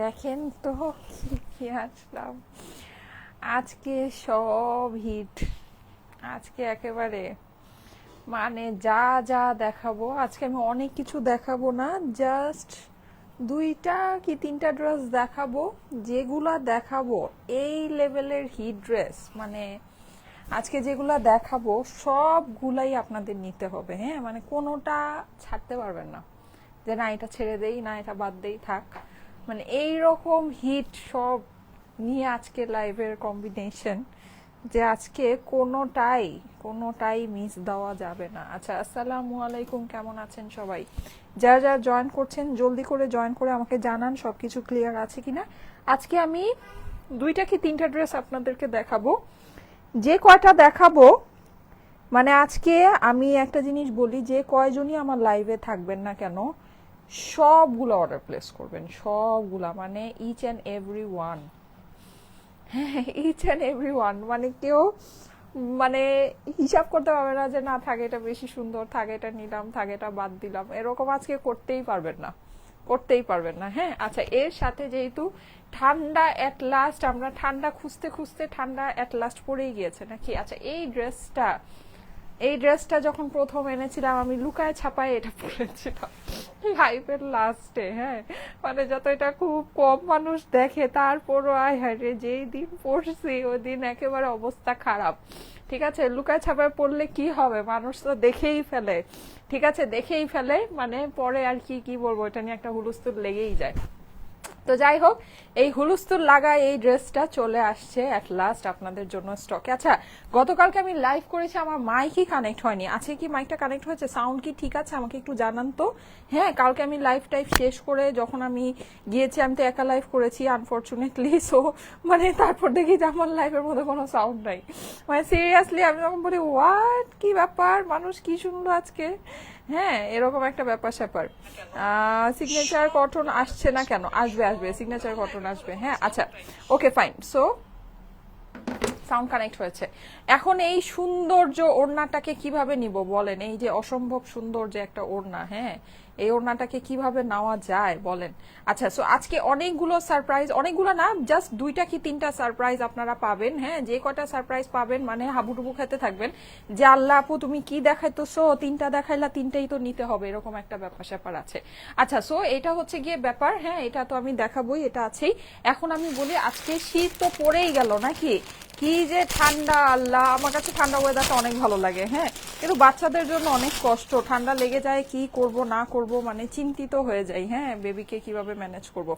দেখেন তো কি কি আসলাম আজকে। সব হিট আজকে একেবারে, মানে যা যা দেখাবো আজকে, আমি অনেক কিছু দেখাবো না, জাস্ট দুইটা কি তিনটা ড্রেস দেখাবো। যেগুলা দেখাবো এই লেভেলের হিট ড্রেস, মানে আজকে যেগুলা দেখাবো সবগুলাই আপনাদের নিতে হবে। হ্যাঁ, মানে কোনোটা ছাড়তে পারবেন না যে না এটা ছেড়ে দেই, না এটা বাদ দেই, থাক। মানে এই রকম হিট সব নিয়ে আজকে লাইভের কম্বিনেশন, যে আজকে কোনোটাই মিস দেওয়া যাবে না। আচ্ছা, আসসালামু আলাইকুম, কেমন আছেন সবাই? যারা যারা জয়েন করছেন জলদি করে জয়েন করে আমাকে জানান সবকিছু ক্লিয়ার আছে কিনা। আজকে আমি দুইটা কি তিনটা ড্রেস আপনাদেরকে দেখাবো। যে কয়টা দেখাবো, মানে আজকে আমি একটা জিনিস বলি, যে কয়জনই আমার লাইভে থাকবেন না কেন সবগুলো অর্ডার প্লেস করবেন, সবগুলা, মানে ইচ অ্যান্ড এভরি ওয়ান। হ্যাঁ, ইচ অ্যান্ড এভরি ওয়ান, মানে কেউ মানে হিসাব করতে পারবে না যে না থাকে এটা বেশি সুন্দর, থাকে এটা নিলাম, থাকে এটা বাদ দিলাম, এরকম আজকে করতেই পারবেন না, করতেই পারবেন না। হ্যাঁ, আচ্ছা, এর সাথে যেহেতু ঠান্ডা এট লাস্ট, আমরা ঠান্ডা খুঁজতে খুঁজতে ঠান্ডা এট লাস্ট পড়েই গিয়েছে নাকি। আচ্ছা, এই ড্রেসটা যখন প্রথম এনেছিলাম আমি লুকায় ছাপায় এটা পরেছিলাম লাইফের লাস্টে। হ্যাঁ, মানে যত এটা খুব কম মানুষ দেখে, তারপরও আয় হায় রে, যেই দিন পড়ছি ওই দিন একেবারে অবস্থা খারাপ। ঠিক আছে, লুকায় ছাপায় পড়লে কি হবে, মানুষ তো দেখেই ফেলে। ঠিক আছে, দেখেই ফেলে, মানে পরে আর কি কি বলবো, এটা নিয়ে একটা হুলস্থুল লেগেই যায়। তো যাই হোক, এই হুলস্থুল লাগা এই ড্রেসটা চলে আসছে অ্যাট লাস্ট আপনাদের জন্য স্টকে। আচ্ছা, গতকালকে আমি লাইভ করেছি, আমার মাইকই কানেক্ট হয়নি। আছে কি মাইকটা কানেক্ট হয়েছে? সাউন্ড কি ঠিক আছে? আমাকে একটু জানান তো। হ্যাঁ, কালকে আমি লাইভ টাইভ শেষ করে যখন আমি গিয়েছি, আমি তো একা লাইভ করেছি আনফর্চুনেটলি। সো মানে তারপর দেখি যে আমার লাইভের মধ্যে কোনো সাউন্ড নাই। মানে সিরিয়াসলি আমি তখন বলি হোয়াট, কি ব্যাপার, মানুষ কি শুনলো আজকে। হ্যাঁ, এরকম একটা ব্যাপার স্যাপার। সিগনেচার কটন আসছে না কেন? আসবে আসবে, সিগনেচার কটন আসবে। হ্যাঁ, আচ্ছা, okay fine. So sound connect হয়েছে। এখন এই সৌন্দর্য ওড়নাটাকে কিভাবে নিব বলেন? এই যে অসম্ভব সুন্দর যে একটা ওড়না, হ্যাঁ, এই ওড়নাটাকে কিভাবে নেওয়া যায় বলেন? আচ্ছা, সো আজকে অনেকগুলো সারপ্রাইজ, অনেকগুলো না, জাস্ট দুইটা কি তিনটা সারপ্রাইজ আপনারা পাবেন। হ্যাঁ, যে কটা সারপ্রাইজ পাবেন মানে হাবুডুবু খেতে থাকবেন যে আল্লাহ আপু তুমি কি দেখাইতেছো, তিনটা দেখাইলা, তিনটাই তো নিতে হবে, এরকম একটা ব্যাপার স্যাপার আছে। আচ্ছা, সো এটা হচ্ছে গিয়ে ব্যাপার। হ্যাঁ, এটা তো আমি দেখাবোই, এটা আছেই। এখন আমি বলি, আজকে শীত তো পড়েই গেল নাকি, কি যে ঠান্ডা, আল্লাহ, আমার কাছে ঠান্ডা ওয়েদারটা অনেক ভালো লাগে। হ্যাঁ, কিন্তু বাচ্চাদের জন্য অনেক কষ্ট, ঠান্ডা লেগে যায়, কি করব না করব, মানে চিন্তিত হয়ে যাই। হ্যাঁ, বেবিকে কিভাবে ম্যানেজ করব।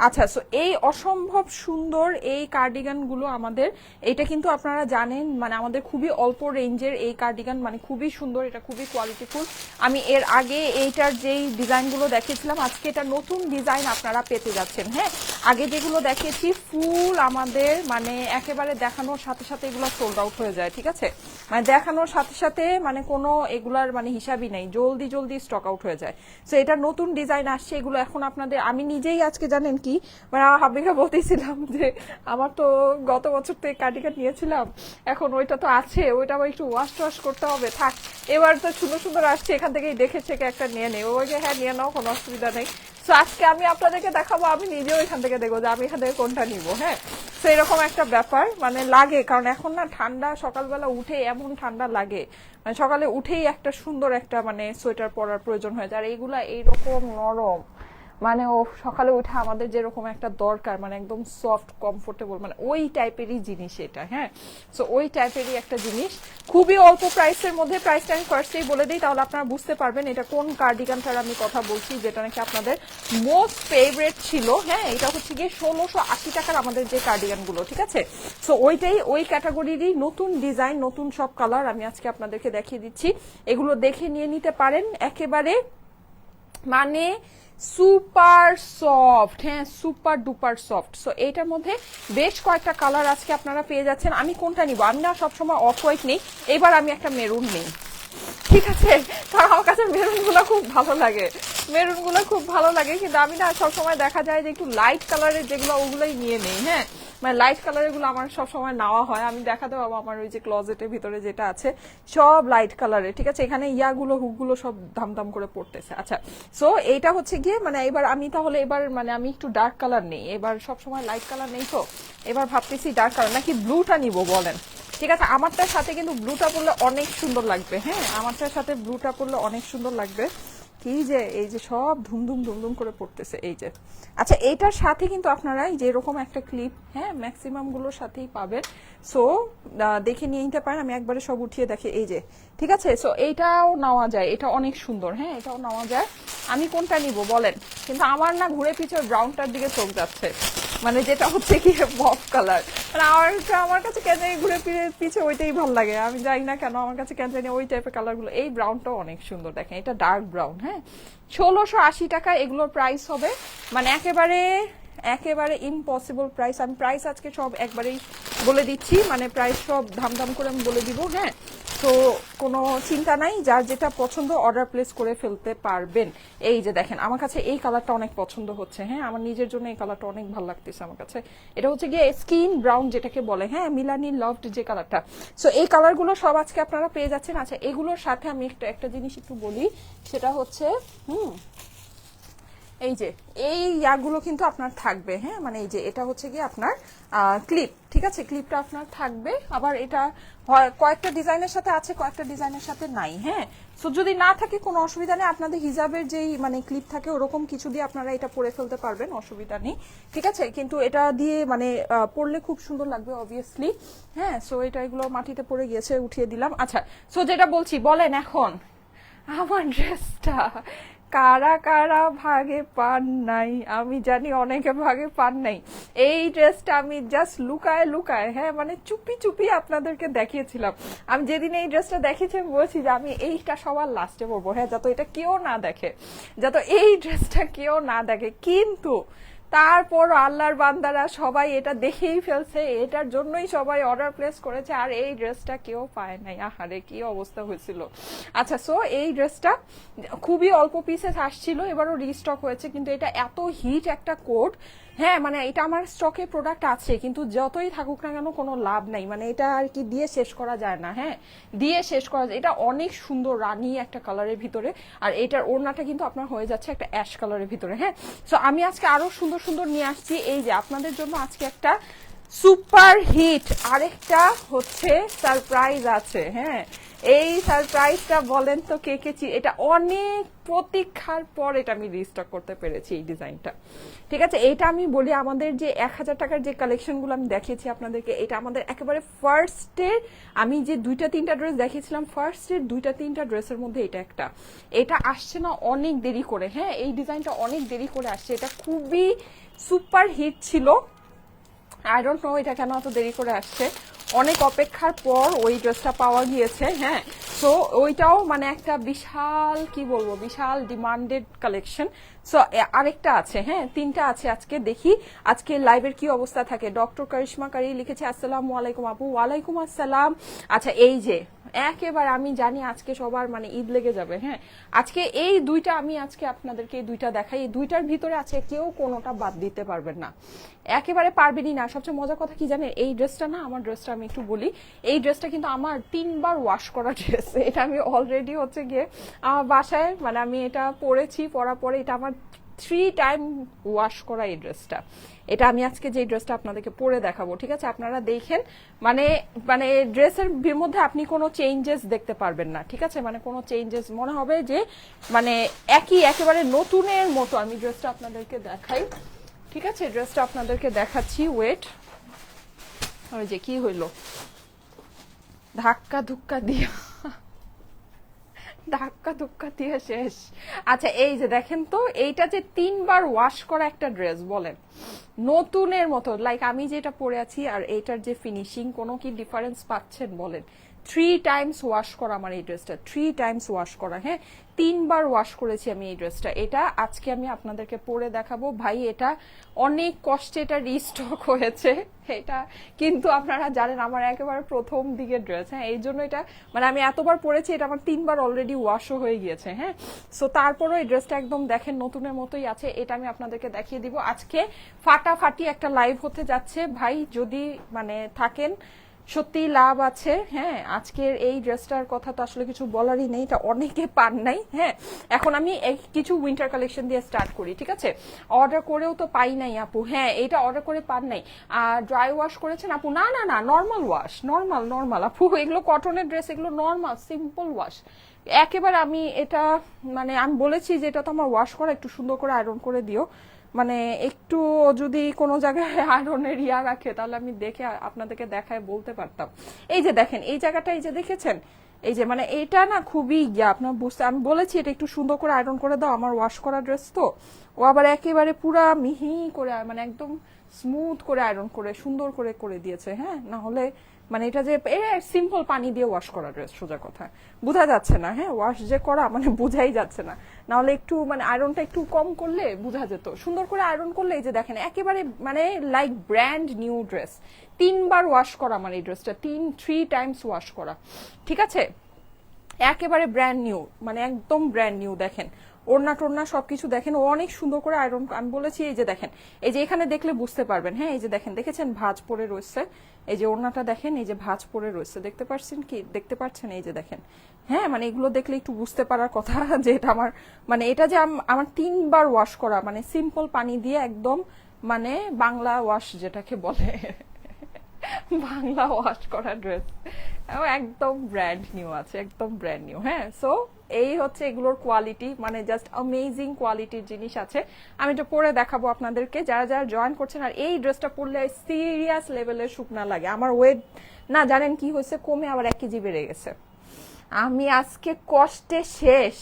আচ্ছা, সো এই অসম্ভব সুন্দর এই কার্ডিগান গুলো আমাদের, এটা কিন্তু আপনারা জানেন, মানে আমাদের খুবই অল্প রেঞ্জের এই কার্ডিগান, মানে খুবই সুন্দর, এটা খুবই কোয়ালিটিফুল। আমি এর আগে এইটার যেই ডিজাইনগুলো দেখিয়েছিলাম, আজকে এটা নতুন ডিজাইন আপনারা পেতে যাচ্ছেন। হ্যাঁ, আগে যেগুলো দেখিয়েছি ফুল আমাদের, মানে একেবারে দেখানোর সাথে সাথে এগুলো সোল্ড আউট হয়ে যায়। ঠিক আছে, মানে দেখানোর সাথে সাথে মানে কোনো এগুলার মানে হিসাবই নেই, জলদি জলদি স্টক আউট হয়ে যায়। তো এটা নতুন ডিজাইন আসছে, এগুলো এখন আপনাদের, আমি নিজেই আজকে জানেন কি, মানে হাবিকা বলতেছিলাম যে আমার তো গত বছর তো কার্ডিগান নিয়েছিলাম, এখন ওইটা তো আছে, ওইটা আবার একটু ওয়াশ টোয়াশ করতে হবে, থাক, এবার তো সুন্দর সুন্দর আসছে, এখান থেকে দেখে ছেকে একটা নিয়ে নেই। ওই হ্যাঁ, নিয়ে নাও, কোনো অসুবিধা নেই। তো আজকে আমি আপনাদেরকে দেখাবো, আমি নিজেও এখান থেকে দেখবো যে আমি এখান থেকে কোনটা নিবো। হ্যাঁ, তো এরকম একটা ব্যাপার মানে লাগে, কারণ এখন না ঠান্ডা, সকালবেলা উঠে এমন ঠান্ডা লাগে, মানে সকালে উঠেই একটা সুন্দর একটা মানে সোয়েটার পরার প্রয়োজন হয়ে যায়। আর এইগুলা এইরকম নরম, মানে ও সকালে উঠে আমাদের যেরকম একটা দরকার, মানে একদম সফট কমফোর্টেবল, মানে ওই টাইপেরই জিনিস এটা। হ্যাঁ, সো ওই টাইপেরই একটা জিনিস, খুবই অল্প প্রাইসের মধ্যে। প্রাইসটা আমি ফার্স্টেই বলে দিই, তাহলে আপনারা বুঝতে পারবেন এটা কোন কার্ডিগানটার আমি কথা বলছি, যেটা নাকি আপনাদের মোস্ট ফেভারিট ছিল। হ্যাঁ, এটা হচ্ছে গিয়ে 1680 টাকার আমাদের যে কার্ডিগান গুলো, ঠিক আছে। সো ওইটাই, ওই ক্যাটাগরিরই নতুন ডিজাইন, নতুন সব কালার আমি আজকে আপনাদেরকে দেখিয়ে দিচ্ছি। এগুলো দেখে নিয়ে নিতে পারেন, একেবারে মানে সুপার সফট। হ্যাঁ, সুপার ডুপার সফট। সো এইটার মধ্যে বেশ কয়েকটা কালার আজকে আপনারা পেয়ে যাচ্ছেন। আমি কোনটা নিব, আমি না সবসময় অফ হোয়াইট নেই, এবার আমি একটা মেরুন নেই। ঠিক আছে, কারণ আমার কাছে মেরুন গুলো খুব ভালো লাগে, মেরুন গুলো খুব ভালো লাগে, কিন্তু আমি না সবসময় দেখা যায় যে একটু লাইট কালারের যেগুলো, ওগুলোই নিয়ে নেই। হ্যাঁ, মানে লাইট কালার গুলো আমার সব সময় নেওয়া হয়, আমি দেখাতে পাবো আমার ওই যে ক্লোজেটের ভিতরে যেটা আছে সব লাইট কালারের, ঠিক আছে। এখানে ইয়াগুলো হুকগুলো সব ধামধাম করে পড়তেছে। আচ্ছা, সো এইটা হচ্ছে গিয়ে মানে এবার আমি তাহলে এবার মানে আমি একটু ডার্ক কালার নেই, এবার সব সময় লাইট কালার নেই, তো এবার ভাবতেছি ডার্ক কালার নাকি ব্লুটা নিব বলেন। ঠিক আছে, আমারটার সাথে কিন্তু ব্লুটা পরলে অনেক সুন্দর লাগবে। হ্যাঁ, আমারটার সাথে ব্লুটা পরলে অনেক সুন্দর লাগবে। কি যে এই যে সব ধুমধুম ধুমধুম করে পড়তেছে এই যে। আচ্ছা, এইটার সাথে কিন্তু আপনারা এই যে এরকম একটা ক্লিপ, হ্যাঁ, ম্যাক্সিমাম গুলোর সাথেই পাবেন। সো দেখে নিয়ে নিতে পারেন, আমি একবারে সব উঠিয়ে দেখি এই যে, ঠিক আছে। সো এইটাও নেওয়া যায়, এটা অনেক সুন্দর, হ্যাঁ, এটাও নেওয়া যায়। আমি কোনটা নিব বলেন, কিন্তু আমার না ঘুরে পিছিয়ে ব্রাউনটার দিকে চোখ যাচ্ছে, মানে যেটা হচ্ছে কি মফ কালার, মানে আমার কাছে কেন ঘুরে পিছিয়ে ওইটাই ভালো লাগে, আমি জানি না কেন আমার কাছে কেন জানি ওই টাইপের কালার গুলো। এই ব্রাউনটাও অনেক সুন্দর, দেখেন এটা ডার্ক ব্রাউন, হ্যাঁ, 1680 টাকা এগুলোর প্রাইস হবে, মানে একেবারে একেবারে ইম্পসিবল প্রাইস। আমি প্রাইস আজকে সব একবারেই বলে দিচ্ছি, মানে প্রাইস সব ধাম করে আমি বলে দিব, হ্যাঁ। তো কোনো চিন্তা নাই, যার যেটা পছন্দ অর্ডার প্লেস করে ফেলতে পারবেন। এই যে দেখেন আমার কাছে এই কালারটা অনেক পছন্দ হচ্ছে, হ্যাঁ, আমার নিজের জন্য এই কালারটা অনেক ভালো লাগতেছে আমার কাছে। এটা হচ্ছে গিয়ে স্কিন ব্রাউন যেটাকে বলে, হ্যাঁ, মিলানি লভড যে কালারটা। সো এই কালারগুলো সব আজকে আপনারা পেয়ে যাচ্ছেন। আচ্ছা, এগুলোর সাথে আমি একটা জিনিস একটু বলি, সেটা হচ্ছে এই যে এই ইয়াগুলো কিন্তু আপনার থাকবে, হ্যাঁ, মানে এই যে এটা হচ্ছে কি আপনার ক্লিপ, ঠিক আছে, ক্লিপটা আপনার থাকবে। আবার এটা কয়েকটা ডিজাইনের সাথে আছে, কয়েকটা ডিজাইনের সাথে নাই, হ্যাঁ। সো যদি না থাকে কোনো অসুবিধা নেই, আপনাদের হিজাবের যেই মানে ক্লিপ থাকে ওরকম কিছু দিয়ে আপনারা এটা পরে ফেলতে পারবেন, অসুবিধা নেই, ঠিক আছে। কিন্তু এটা দিয়ে মানে পরলে খুব সুন্দর লাগবে অবভিয়াসলি, হ্যাঁ। সো এটা এগুলো মাটিতে পড়ে গিয়েছে, উঠিয়ে দিলাম। আচ্ছা, সো যেটা বলছি বলেন এখন আমার ড্রেসটা কারা কারা ভাগে পান নাই, আমি জানি অনেকে ভাগে পান নাই। এই ড্রেসটা আমি জাস্ট লুকায় লুকায়, হ্যাঁ, মানে চুপি চুপি আপনাদেরকে দেখিয়েছিলাম। আমি যেদিন এই ড্রেসটা দেখেছি আমি বলছি যে আমি এইটা সবার লাস্টে পরবো, হ্যাঁ, যাতে এটা কেউ না দেখে, যাতে এই ড্রেসটা কেউ না দেখে। কিন্তু তারপর আল্লাহর বান্দারা সবাই এটা দেখেই ফেলছে, এটার জন্যই সবাই অর্ডার প্লেস করেছে, আর এই ড্রেসটা কেউ পায় নাই। আহারে কি অবস্থা হয়েছিল। আচ্ছা, সো এই ড্রেসটা খুবই অল্প পিসেস আসছিল, এবারও রিস্টক হয়েছে, কিন্তু এটা এত হিট একটা কোড, হ্যাঁ, মানে এটা আমার স্টকে প্রোডাক্ট আছে, কিন্তু যতই থাকুক না কেন কোনো লাভ নাই, মানে এটা আর কি দিয়ে শেষ করা যায় না, হ্যাঁ, দিয়ে শেষ করা যায়। এটা অনেক সুন্দর রানী একটা কালারের ভিতরে, আর এটার ওড়নাটা কিন্তু আপনার হয়ে যাচ্ছে একটা অ্যাশ কালারের ভিতরে, হ্যাঁ। সো আমি আজকে আরো সুন্দর সুন্দর নিয়ে আসছি, এই যে আপনাদের জন্য আজকে একটা সুপার হিট আরেকটা হচ্ছে সারপ্রাইজ আছে, হ্যাঁ। এই সারপ্রাইজটা বলেন তো কে কে এটা অনেক প্রতীক্ষার পর এটা আমি রিস্টক করতে পেরেছি এই ডিজাইনটা, ঠিক আছে। এটা আমি বলি আমাদের যে 1000 টাকার যে কালেকশনগুলো আমি দেখিয়েছি আপনাদেরকে, এটা আমাদের একেবারে ফার্স্টের, আমি যে 2-3টা ড্রেস দেখিয়েছিলাম ফার্স্টের 2-3টা ড্রেসের মধ্যে এটা একটা। এটা আসছে না অনেক দেরি করে, হ্যাঁ, এই ডিজাইনটা অনেক দেরি করে আসছে, এটা খুবই সুপার হিট ছিল। আই ডোন্ট নো এটা কেন এত দেরি করে আসছে, অনেক অপেক্ষার পর ওই ড্রেসটা পাওয়া গিয়েছে, হ্যাঁ। সো ওইটাও মানে একটা বিশাল কি বলবো বিশাল ডিমান্ডেড কালেকশন। সো আরেকটা আছে, হ্যাঁ, 3টা আছে আজকে, দেখি আজকে লাইভের কি অবস্থা থাকে। ডক্টর করিশ্মা কারি লিখেছে আসসালামু আলাইকুম আপু। ওয়ালাইকুম আসসালাম। আচ্ছা, এই যে একেবারে আমি জানি আজকে সবার মানে ঈদ লেগে যাবে, হ্যাঁ। আজকে এই দুইটা আমি আজকে আপনাদেরকে এই দুইটা দেখাই, এই দুইটার ভিতরে আছে কেউ কোনোটা বাদ দিতে পারবেন না, একেবারে পারবেনই না। সবচেয়ে মজার কথা কি জানেন, এই ড্রেসটা না, আমার ড্রেসটা আমি একটু বলি, এই ড্রেসটা কিন্তু আমার 3বার ওয়াশ করা ড্রেস। এটা আমি অলরেডি হচ্ছে গিয়ে আমার বাসায় মানে আমি এটা পরেছি, পরার পরে এটা আমার 3 টাইম ওয়াশ করা এই ড্রেসটা। এটা আমি আজকে যে ড্রেসটা আপনাদেরকে পরে দেখাবো, ঠিক আছে, আপনারা দেখেন, মানে মানে ড্রেসের মধ্যে আপনি কোনো চেঞ্জেস দেখতে পারবেন না, ঠিক আছে, মানে কোনো চেঞ্জেস মনে হবে যে মানে একই একেবারে নতুনের মতো। আমি ড্রেসটা আপনাদেরকে দেখাই, ঠিক আছে, ড্রেসটা আপনাদেরকে দেখাচ্ছি, ওয়েট, ওই যে কি হইলো ধাক্কা ধুক্কা দিয়া ধাক্কা ধুক্কা দিয়ে শেষ। আচ্ছা, এই যে দেখেন তো, এইটা যে 3বার ওয়াশ করা একটা ড্রেস, বলেন নতুনের মতো, লাইক আমি যেটা পরে আছি আর এইটার যে ফিনিশিং, কোনো কি ডিফারেন্স পাচ্ছেন বলেন? 3 টাইমস ওয়াশ করা আমার এই ড্রেসটা, 3 টাইমস ওয়াশ করা, হ্যাঁ 3বার ওয়াশ করেছি আমি এই ড্রেসটা। এটা আজকে আমি আপনাদেরকে পরে দেখাবো ভাই, এটা অনেক কষ্টে এটা রিস্টক হয়েছে, এটা কিন্তু আপনারা জানেন আমার একেবারে প্রথম দিকের ড্রেস, হ্যাঁ এই জন্য এটা মানে আমি এতবার পরেছি, এটা আমার 3বার অলরেডি ওয়াশও হয়ে গিয়েছে, হ্যাঁ। সো তারপরও এই ড্রেসটা একদম দেখেন নতুনের মতোই আছে, এটা আমি আপনাদেরকে দেখিয়ে দিব। আজকে ফাটাফাটি একটা লাইভ হতে যাচ্ছে ভাই, যদি মানে থাকেন সত্যি লাভ আছে, হ্যাঁ। আজকের এই ড্রেসটার কথা তো আসলে কিছু বলারই নেই, এটা অনেকে পান নাই, হ্যাঁ। এখন আমি কিছু উইন্টার কালেকশন দিয়ে স্টার্ট করি, ঠিক আছে। অর্ডার করেও তো পাই নাই আপু, হ্যাঁ এটা অর্ডার করে পান নাই। আর ড্রাই ওয়াশ করেছেন আপু? না না না, নর্মাল ওয়াশ, নর্মাল নর্মাল আপু, এগুলো কটনের ড্রেস, এগুলো নর্মাল সিম্পল ওয়াশ একেবারে। আমি এটা মানে আমি বলেছি যে এটা তো আমার ওয়াশ করা, একটু সুন্দর করে আয়রন করে দিও, মানে একটু যদি কোনো জায়গায় আয়রনের ইয়া রাখে তাহলে আমি দেখে আপনাদেরকে দেখায় বলতে পারতাম। এই যে দেখেন এই জায়গাটা, এই যে দেখেছেন, এই যে মানে এটা না খুবই ইয়া আপনার বুঝতে, আমি বলেছি এটা একটু সুন্দর করে আয়রন করে দাও, আমার ওয়াশ করা ড্রেস তো, ও আবার একেবারে পুরা মিহি করে মানে একদম স্মুথ করে আয়রন করে সুন্দর করে করে দিয়েছে, হ্যাঁ। না হলে মানে এটা যে সিম্পল পানি দিয়ে ওয়াশ করা ড্রেস, সোজা কথা বোঝা যাচ্ছে না, হ্যাঁ ওয়াশ যে করা মানে বোঝাই যাচ্ছে না। না হলে একটু মানে আয়রনটা একটু কম করলে বোঝা যেত, সুন্দর করে আয়রন করলে এই যে দেখেন একেবারে মানে লাইক ব্র্যান্ড নিউ ড্রেস। 3বার ওয়াশ করা মানে এই ড্রেসটা, 3 টাইমস ওয়াশ করা, ঠিক আছে। একেবারে ব্র্যান্ড নিউ, মানে একদম ব্র্যান্ড নিউ। দেখেন ওড়না টোড়না সবকিছু দেখেন, ও অনেক সুন্দর করে আয়রন, আমি বলেছি এই যে দেখেন, এই যে এখানে দেখলে বুঝতে পারবেন, হ্যাঁ এই যে দেখেন, দেখেছেন ভাঁজ পড়ে রয়েছে, এই যে ওড়নাটা দেখেন, এই যে ভাঁজ পড়ে রয়েছে, দেখতে পাচ্ছেন কি, দেখতে পাচ্ছেন এই যে দেখেন, হ্যাঁ মানে এগুলো দেখলে একটু বুঝতে পারার কথা যে এটা আমার মানে এটা যে আমার 3বার ওয়াশ করা, মানে সিম্পল পানি দিয়ে একদম মানে বাংলা ওয়াশ যেটাকে বলে বাংলা ওয়াশ করা ড্রেস, একদম ব্র্যান্ড নিউ আছে, একদম ব্র্যান্ড নিউ, হ্যাঁ। সো এই হচ্ছে এগুলোর কোয়ালিটি, মানে জাস্ট অ্যামেজিং কোয়ালিটির জিনিস আছে। আমি এটা পরে দেখাবো আপনাদেরকে, যারা যারা জয়েন করছেন। আর এই ড্রেসটা পরলে সিরিয়াস লেভেলের শুকনা লাগে। আমার ওয়েট না জানেন কি হয়েছে, কমে আবার 1 কেজি বেড়ে গেছে। আমি আজকে কষ্টে শেষ,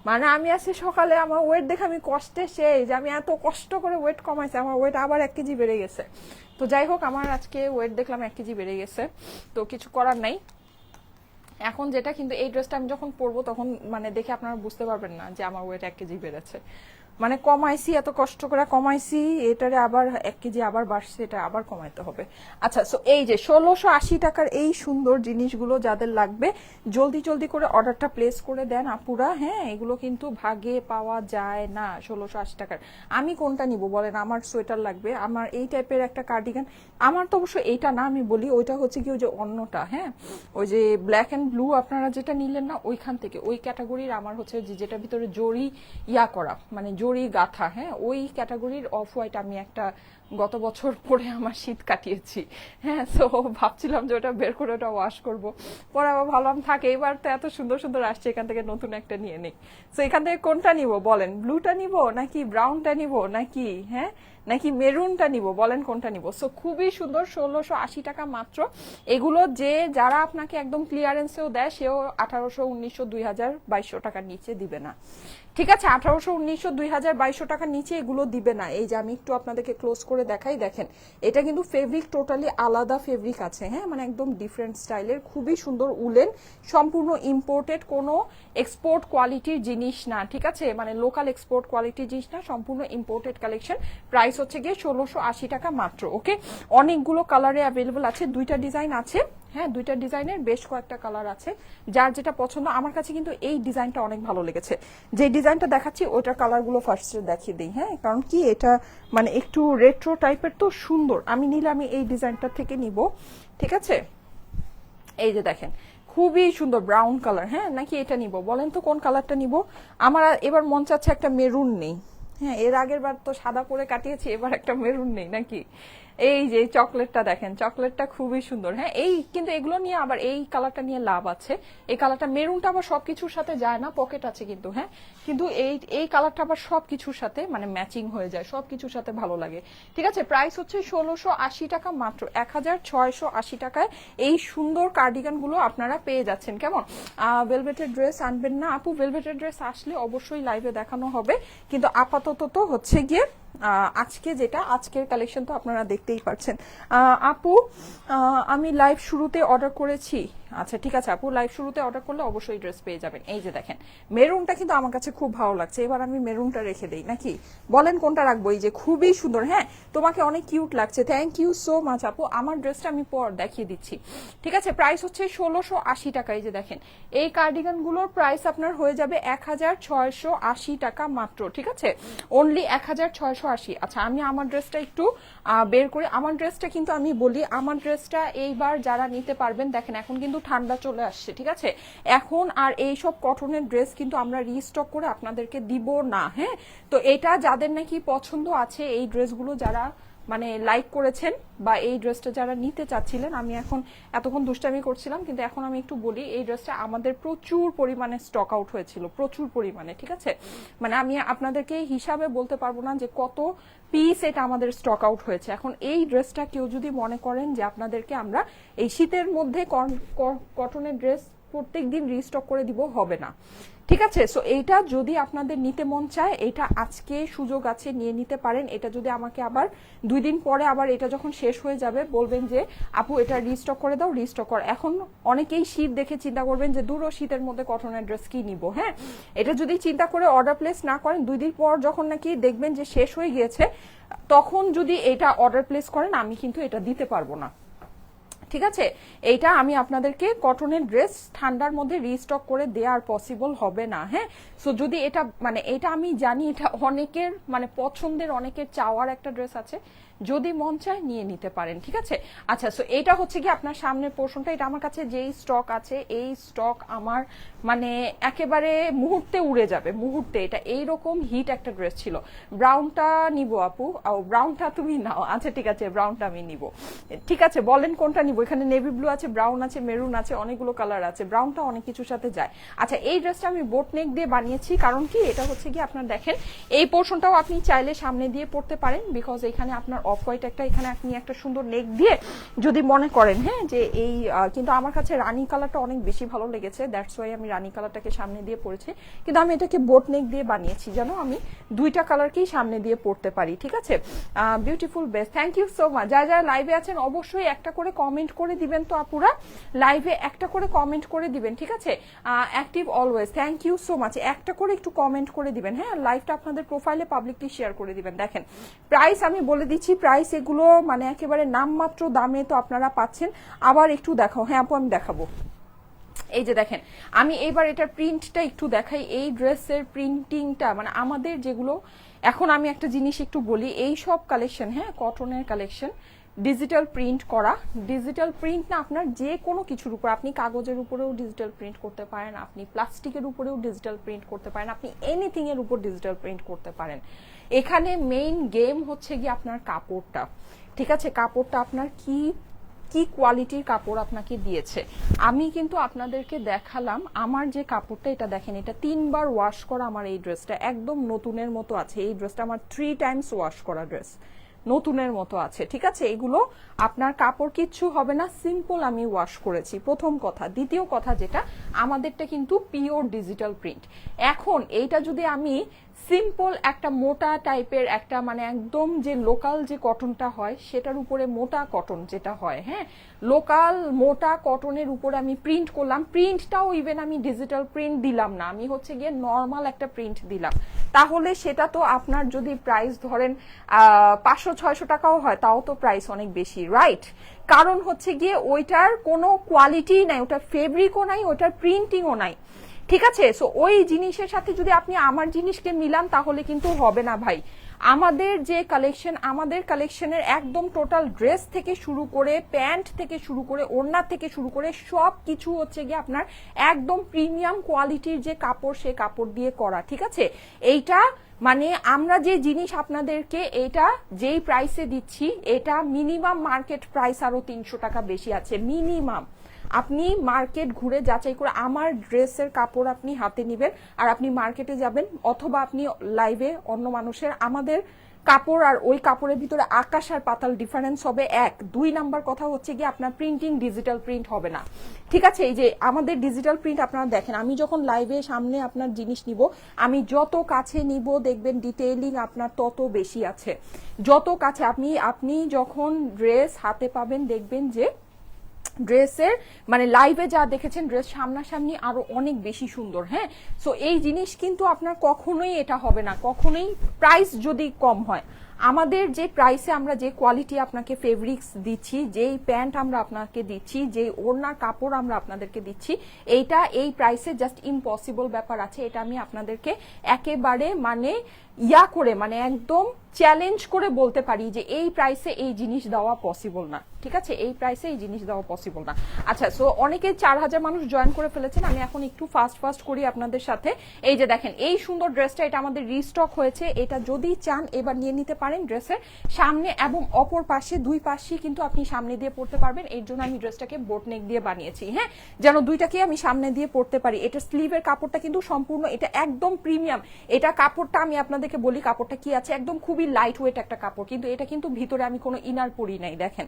মানে আমি আজকে সকালে আমার ওয়েট দেখে আমি কষ্টে শেষ, যে আমি এত কষ্ট করে ওয়েট কমাইছি, আমার ওয়েট আবার 1 কেজি বেড়ে গেছে। তো যাই হোক, আমার আজকে ওয়েট দেখলাম 1 কেজি বেড়ে গেছে, তো কিছু করার নাই। এখন যেটা কিন্তু এই ড্রেসটা আমি যখন পরবো তখন মানে দেখে আপনারা বুঝতে পারবেন না যে আমার ওয়েট 1 কেজি বেড়েছে, মানে কমাইছি, এত কষ্ট করে কমাইছি, এটারে আবার 1 কেজি আবার বাড়ছে, এটা আবার কমাইতে হবে। আচ্ছা, সো এই যে 1680 টাকার এই সুন্দর জিনিসগুলো যাদের লাগবে জলদি জলদি করে অর্ডারটা প্লেস করে দেন আপুরা, হ্যাঁ এগুলো কিন্তু ভাগে পাওয়া যায় না 1680 টাকার। আমি কোনটা নিব বলেন? আমার সোয়েটার লাগবে, আমার এই টাইপের একটা কার্ডিগান, আমার তো অবশ্য এইটা না, আমি বলি ওইটা হচ্ছে কি ওই যে অন্যটা, হ্যাঁ ওই যে ব্ল্যাক এন্ড ব্লু আপনারা যেটা নিলেন না, ওইখান থেকে ওই ক্যাটাগরির আমার হচ্ছে যেটা ভিতরে জরি ইয়া করা, মানে জরি গাথা, হ্যাঁ ওই ক্যাটাগরির অফ হোয়াইট আমি একটা গত বছর পরে আমার শীত কাটিয়েছি, হ্যাঁ। সো ভাবছিলাম যে ওটা বের করে ওটা ওয়াশ করবো, পরে আবার ভাবলাম থাকে, এবার তো এত সুন্দর সুন্দর আসছে, এখান থেকে নতুন একটা নিয়ে নিই। সো এখান থেকে কোনটা নিব বলেন? ব্লুটা নিব নাকি ব্রাউনটা নিব নাকি হ্যাঁ নাকি মেরুনটা নিব, বলেন কোনটা নিব? সো খুবই সুন্দর, 1680 টাকা মাত্র। এগুলো যে যারা আপনাকে একদম ক্লিয়ারেন্সেও দেয় সেও 1800, 1900, 2000, 2200 টাকার নিচে দিবে না, ঠিক আছে। 1800, 1900, 2000, 2200 টাকার নিচে এগুলো দিবে না। এই যে আমি একটু আপনাদেরকে ক্লোজ করে দেখাই, দেখেন এটা কিন্তু ফেব্রিক টোটালি আলাদা ফেব্রিক আছে, হ্যাঁ মানে একদম ডিফারেন্ট স্টাইলের, খুবই সুন্দর উলেন, সম্পূর্ণ ইম্পোর্টেড, কোনো এক্সপোর্ট কোয়ালিটির জিনিস না, ঠিক আছে, মানে লোকাল এক্সপোর্ট কোয়ালিটির জিনিস না, সম্পূর্ণ ইম্পোর্টেড কালেকশন। প্রাইস হচ্ছে গিয়ে 1680 টাকা মাত্র, ওকে। অনেকগুলো কালারে অ্যাভেলেবল আছে, 2টা ডিজাইন আছে, হ্যাঁ 2টা ডিজাইনের বেশ কয়েকটা কালার আছে, যার যেটা পছন্দ। আমার কাছে কিন্তু এই ডিজাইনটা অনেক ভালো লেগেছে, যে ডিজাইনটা দেখাচ্ছি ওইটার কালারগুলো ফার্স্টে দেখিয়ে দিই, হ্যাঁ কারণ কি এটা মানে একটু রেট্রো টাইপের তো সুন্দর, আমি নিলে আমি এই ডিজাইনটা থেকে নিব, ঠিক আছে। এই যে দেখেন খুবই সুন্দর ব্রাউন কালার, হ্যাঁ নাকি এটা নিব বলেন তো কোন কালারটা নিব? আমার এবার মন চাচ্ছে একটা মেরুন নেই, হ্যাঁ এর আগের বার তো সাদা করে কাটিয়েছি, এবার একটা মেরুন নেই নাকি। এই যে চকলেটটা দেখেন, চকলেটটা খুবই সুন্দর, হ্যাঁ এই কিন্তু এগুলো নিয়ে আবার এই কালারটা নিয়ে লাভ আছে, এই কালারটা মেরুনটা আবার সবকিছুর সাথে যায় না, পকেট আছে কিন্তু, হ্যাঁ কিন্তু এই কালারটা আবার সবকিছুর সাথে মানে ম্যাচিং হয়ে যায়, সবকিছুর সাথে ভালো লাগে, ঠিক আছে। প্রাইস হচ্ছে 1680 টাকা মাত্র, 1680 টাকায় এই সুন্দর কার্ডিগান গুলো আপনারা পেয়ে যাচ্ছেন। কেমন ভেলভেটের ড্রেস আনবেন না আপু? ভেলভেটের ড্রেস আসলে অবশ্যই লাইভে দেখানো হবে, কিন্তু আপাতত তো হচ্ছে গিয়ে আজকে যেটা আজকের কালেকশন তো আপনারা দেখতেই পাচ্ছেন। আপু আমি লাইভ শুরুতে অর্ডার করেছি, আচ্ছা ঠিক আছে আপু, লাইভ শুরুতে অর্ডার করলে অবশ্যই ড্রেস পেয়ে যাবেন। এই যে দেখেন মেরুনটা কিন্তু আমার কাছে খুব ভালো লাগছে, এবার আমি মেরুনটা রেখে দেই নাকি বলেন কোনটা রাখবো? এই যে খুবই সুন্দর, হ্যাঁ তোমাকে অনেক কিউট লাগছে, থ্যাংক ইউ সো মাচ আপু। আমার ড্রেসটা আমি পর দেখিয়ে দিচ্ছি, ঠিক আছে? প্রাইস হচ্ছে 1680 টাকা। এই যে দেখেন এই কার্ডিগান গুলোর প্রাইস আপনার হয়ে যাবে 1680 টাকা মাত্র, ঠিক আছে? অনলি 1680। আচ্ছা আমি আমার ড্রেসটা একটু বের করে, আমার ড্রেসটা কিন্তু আমি বলি আমার ড্রেসটা এইবার যারা নিতে পারবেন, দেখেন এখন কিন্তু ঠান্ডা চলে আসছে, ঠিক আছে? এখন আর এইসব কটনের ড্রেস কিন্তু আমরা রিস্টক করে আপনাদেরকে দিব না, হ্যাঁ? তো এটা যাদের নাকি পছন্দ আছে এই ড্রেসগুলো, যারা মানে লাইক করেছেন বা এই ড্রেসটা যারা নিতে চাচ্ছিলেন, আমি এখন এতক্ষণ দুষ্টামি করছিলাম কিন্তু এখন আমি একটু বলি, এই ড্রেসটা আমাদের প্রচুর পরিমাণে স্টক আউট হয়েছিল, প্রচুর পরিমাণে, ঠিক আছে? মানে আমি আপনাদেরকে হিসাবে বলতে পারবো না যে কত পিস এটা আমাদের স্টক আউট হয়েছে। এখন এই ড্রেসটা কেউ যদি মনে করেন যে আপনাদেরকে আমরা এই শীতের মধ্যে কটনের ড্রেস প্রত্যেকদিন রিস্টক করে দিব, হবে না, ঠিক আছে? সো এইটা যদি আপনাদের নিতে মন চায়, এটা আজকে সুযোগ আছে, নিয়ে নিতে পারেন। এটা যদি আমাকে আবার 2 দিন পরে আবার এটা যখন শেষ হয়ে যাবে বলবেন যে আপু এটা রিস্টক করে দাও, রিস্টক কর। এখন অনেকেই শীত দেখে চিন্তা করবেন যে দূর শীতের মধ্যে কটনের ড্রেস কি নিব, হ্যাঁ? এটা যদি চিন্তা করে অর্ডার প্লেস না করেন, 2 দিন পর যখন নাকি দেখবেন যে শেষ হয়ে গিয়েছে, তখন যদি এটা অর্ডার প্লেস করেন আমি কিন্তু এটা দিতে পারবো না, ঠিক আছে? এইটা আমি আপনাদেরকে কটনের ড্রেস ঠান্ডার মধ্যে রিস্টক করে দেওয়ার পসিবল হবে না, হ্যাঁ? সো যদি এটা মানে এটা আমি জানি এটা অনেকের মানে পছন্দের, অনেকের চাওয়ার একটা ড্রেস আছে, যদি মন চায় নিয়ে নিতে পারেন, ঠিক আছে? আচ্ছা সো এটা হচ্ছে কি আপনার সামনের পোর্শনটা, এটা আমার কাছে যেই স্টক আছে এই স্টক আমার মানে একেবারে মুহূর্তে উড়ে যাবে, মুহূর্তে। এটা এইরকম হিট একটা ড্রেস ছিল। ব্রাউনটা নিব আপু, ব্রাউনটা তুমি নাও, আচ্ছা ঠিক আছে ব্রাউনটা আমি নিব, ঠিক আছে? বলেন কোনটা নিব, এখানে নেভি ব্লু আছে, ব্রাউন আছে, মেরুন আছে, অনেকগুলো কালার আছে, ব্রাউনটা অনেক কিছুর সাথে যায়। আচ্ছা এই ড্রেসটা আমি বোট নেক দিয়ে বানিয়েছি, কারণ কি এটা হচ্ছে কি আপনার দেখেন এই পোর্শনটাও আপনি চাইলে সামনে দিয়ে পড়তে পারেন, বিকজ এখানে আপনার অফ হোয়াইট একটা, এখানে আপনি একটা সুন্দর নেক দিয়ে যদি মনে করেন, হ্যাঁ যে এই কিন্তু আমার কাছে রানী কালারটা অনেক বেশি ভালো লেগেছে, দ্যাটস ওয়াই আমি রানী কালারটাকে সামনে দিয়ে পড়েছি, কিন্তু আমি এটাকে বোট নেক দিয়ে বানিয়েছি যেন আমি দুইটা কালারকেই সামনে দিয়ে পড়তে পারি, ঠিক আছে? Beautiful best, thank you so much. যারা যারা লাইভে আছেন অবশ্যই একটা করে কমেন্ট করে দিবেন তো আপুরা, লাইভে একটা করে কমেন্ট করে দিবেন, ঠিক আছে? Active always, thank you so much. একটা করে একটু কমেন্ট করে দিবেন, হ্যাঁ? লাইভটা আপনাদের প্রোফাইলে পাবলিকলি শেয়ার করে দিবেন। দেখেন প্রাইস আমি বলে দিচ্ছি, প্রাইস এগুলো মানে একেবারে নামমাত্র দামে তো আপনারা পাচ্ছেন। আবার একটু দেখাও, হ্যাঁ আপু আমি দেখাবো। এই যে দেখেন আমি এইবার এটার প্রিন্টটা একটু দেখাই, এই ড্রেসের প্রিন্টিংটা মানে আমাদের যেগুলো এখন আমি একটা জিনিস একটু বলি, এই সব কালেকশন, হ্যাঁ কটনের কালেকশন ডিজিটাল প্রিন্ট করা, ডিজিটাল প্রিন্ট না আপনার যে কোনো কিছুর উপর, আপনি কাগজের উপরেও ডিজিটাল প্রিন্ট করতে পারেন, আপনি প্লাস্টিকের উপরেও ডিজিটাল প্রিন্ট করতে পারেন, আপনি এনিথিং এর উপর ডিজিটাল প্রিন্ট করতে পারেন। এখানে মেইন গেম হচ্ছে গিয়ে আপনার কাপড়টা, ঠিক আছে? কাপড়টা আপনার কি কি কোয়ালিটির কাপড় আপনাকে দিয়েছে। আমি কিন্তু আপনাদেরকে দেখালাম আমার যে কাপড়টা, এটা দেখেন এটা 3 বার ওয়াশ করা, আমার এই ড্রেসটা একদম নতুনের মতো আছে, এই ড্রেসটা আমার 3 টাইমস ওয়াশ করা ড্রেস, নতুনের মতো আছে, ঠিক আছে? এগুলো আপনার কাপড় কিচ্ছু হবে না, সিম্পল আমি ওয়াশ করেছি, প্রথম কথা। দ্বিতীয় কথা যেটা, আমাদেরটা কিন্তু পিওর ডিজিটাল প্রিন্ট। এখন এইটা যদি আমি সিম্পল একটা মোটা টাইপের একটা মানে একদম যে লোকাল যে কটনটা হয় সেটার উপরে মোটা কটন যেটা হয়, হ্যাঁ লোকাল মোটা কটনের উপরে আমি প্রিন্ট করলাম, প্রিন্টটাও ইভেন আমি ডিজিটাল প্রিন্ট দিলাম না, আমি হচ্ছে গিয়ে নর্মাল একটা প্রিন্ট দিলাম, তাহলে সেটা তো আপনার যদি প্রাইস ধরেন 500-600 টাকাও হয়, তাও তো প্রাইস অনেক বেশি, রাইট? কারণ হচ্ছে গিয়ে ওইটার কোনো কোয়ালিটি নাই, ওটার ফেব্রিকও নাই, ওটার প্রিন্টিংও নাই, ঠিক আছে? সো ওই জিনিসের সাথে যদি আপনি আমার জিনিসকে মিলান তাহলে কিন্তু হবে না ভাই। আমাদের যে কালেকশন, আমাদের কালেকশনের একদম টোটাল ড্রেস থেকে শুরু করে প্যান্ট থেকে শুরু করে ওড়না থেকে শুরু করে সব কিছু হচ্ছে গিয়ে আপনার একদম প্রিমিয়াম কোয়ালিটির যে কাপড়, সে কাপড় দিয়ে করা, ঠিক আছে? এইটা মানে আমরা যে জিনিস আপনাদেরকে এটা যেই প্রাইসে দিচ্ছি, এটা মিনিমাম মার্কেট প্রাইস আরো 300 টাকা বেশি আছে মিনিমাম। আপনি মার্কেট ঘুরে যাচাই করে আমার ড্রেসের কাপড় আপনি হাতে নেবেন আর আপনি মার্কেটে যাবেন, অথবা আপনি লাইভে অন্য মানুষের, আমাদের কাপড় আর ওই কাপড়ের ভিতরে আকাশ আর পাতাল ডিফারেন্স হবে। 1 2 নাম্বার কথা হচ্ছে কি আপনার প্রিন্টিং ডিজিটাল প্রিন্ট হবে না, ঠিক আছে? এই যে আমাদের ডিজিটাল প্রিন্ট আপনারা দেখেন, আমি যখন লাইভে সামনে আপনার জিনিস নিব, আমি যত কাছে নিব দেখবেন ডিটেইলিং আপনার তত বেশি আছে, যত কাছে আপনি যখন ড্রেস হাতে পাবেন দেখবেন যে ড্রেসের মানে লাইভে যা দেখেছেন ড্রেস সামনাসামনি আরো অনেক বেশি সুন্দর। হ্যাঁ, সো এই জিনিস কিন্তু আপনার কখনোই এটা হবে না, কখনোই প্রাইস যদি কম হয়। আমাদের যে প্রাইসে আমরা যে কোয়ালিটি আপনাকে ফেব্রিক্স দিচ্ছি, যেই প্যান্ট আমরা আপনাকে দিচ্ছি, যেই ওড়নার কাপড় আমরা আপনাদেরকে দিচ্ছি, এইটা এই প্রাইসে জাস্ট ইম্পসিবল ব্যাপার আছে। এটা আমি আপনাদেরকে একেবারে মানে করে মানে একদম চ্যালেঞ্জ করে বলতে পারি যে এই প্রাইসে এই জিনিস দেওয়া পসিবল না। ঠিক আছে, এই প্রাইসে এই জিনিস দেওয়া পসিবল না। আচ্ছা, সো অনেকে 4000 মানুষ জয়েন করে ফেলেছেন, আমি এখন একটু ফাস্ট করি আপনাদের সাথে। এই যে দেখেন এই সুন্দর ড্রেসটা, এটা আমাদের রিস্টক হয়েছে। এটা যদি চান এবার নিয়ে নিতে পারেন। ড্রেসের সামনে এবং অপর পাশে দুই পাশেই কিন্তু আপনি সামনে দিয়ে পড়তে পারবেন। এর জন্য আমি ড্রেসটাকে বোট নেক দিয়ে বানিয়েছি, হ্যাঁ, যেন দুইটাকে আমি সামনে দিয়ে পড়তে পারি। এটা স্লিভের কাপড়টা কিন্তু সম্পূর্ণ এটা একদম প্রিমিয়াম। এটা কাপড়টা আমি আপনাদেরকে বলি কাপড়টা কি আছে, একদম খুবই লাইট ওয়েট একটা কাপড়, কিন্তু এটা কিন্তু ভিতরে আমি কোনো ইনার পরি নাই। দেখেন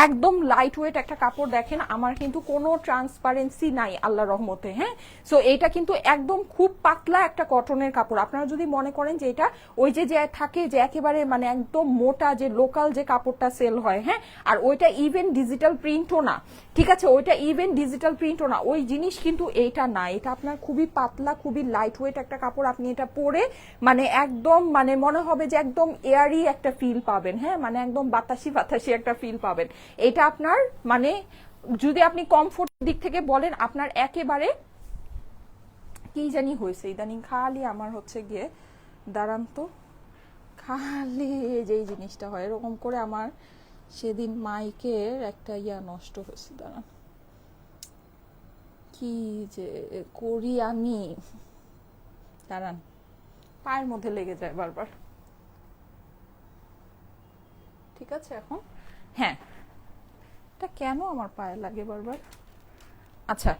একদম লাইট ওয়েট একটা কাপড়, দেখেন আমার কিন্তু কোনো ট্রান্সপারেন্সি নাই আল্লাহর রহমতে। হ্যাঁ, সো এটা কিন্তু একদম খুব পাতলা একটা কটনের কাপড়। আপনারা যদি মনে করেন যে এটা ওই যে থাকে যে একেবারে মানে একদম মোটা যে লোকাল যে কাপড়টা সেল হয়, হ্যাঁ, আর ওইটা ইভেন ডিজিটাল প্রিন্টও না, ঠিক আছে, ওইটা ইভেন ডিজিটাল প্রিন্টও না, ওই জিনিস কিন্তু এইটা না। এটা আপনার খুবই পাতলা খুবই লাইট ওয়েট একটা কাপড়। আপনি এটা পরে মানে একদম মানে মনে হবে যে একদম এয়ারি একটা ফিল পাবেন। হ্যাঁ, মানে একদম বাতাসি বাতাসি একটা ফিল পাবেন। এটা আপনার মানে যদি আপনি কমফোর্ট দিক থেকে বলেন, আপনার একেবারে কি জানি হয়েছে ইদানিং খালি আমার হচ্ছে গিয়ে দাঁড়ান তো, খালি যেই জিনিসটা হয় এরকম করে আমার সেদিন মাইকের একটা নষ্ট হয়েছে। দাঁড়ান কি যে করি আমি, দাঁড়ান, পায়ের মধ্যে লেগে যায় বারবার। ঠিক আছে এখন, হ্যাঁ, এটা কেন আমার পায়ে লাগে বারবার? আচ্ছা,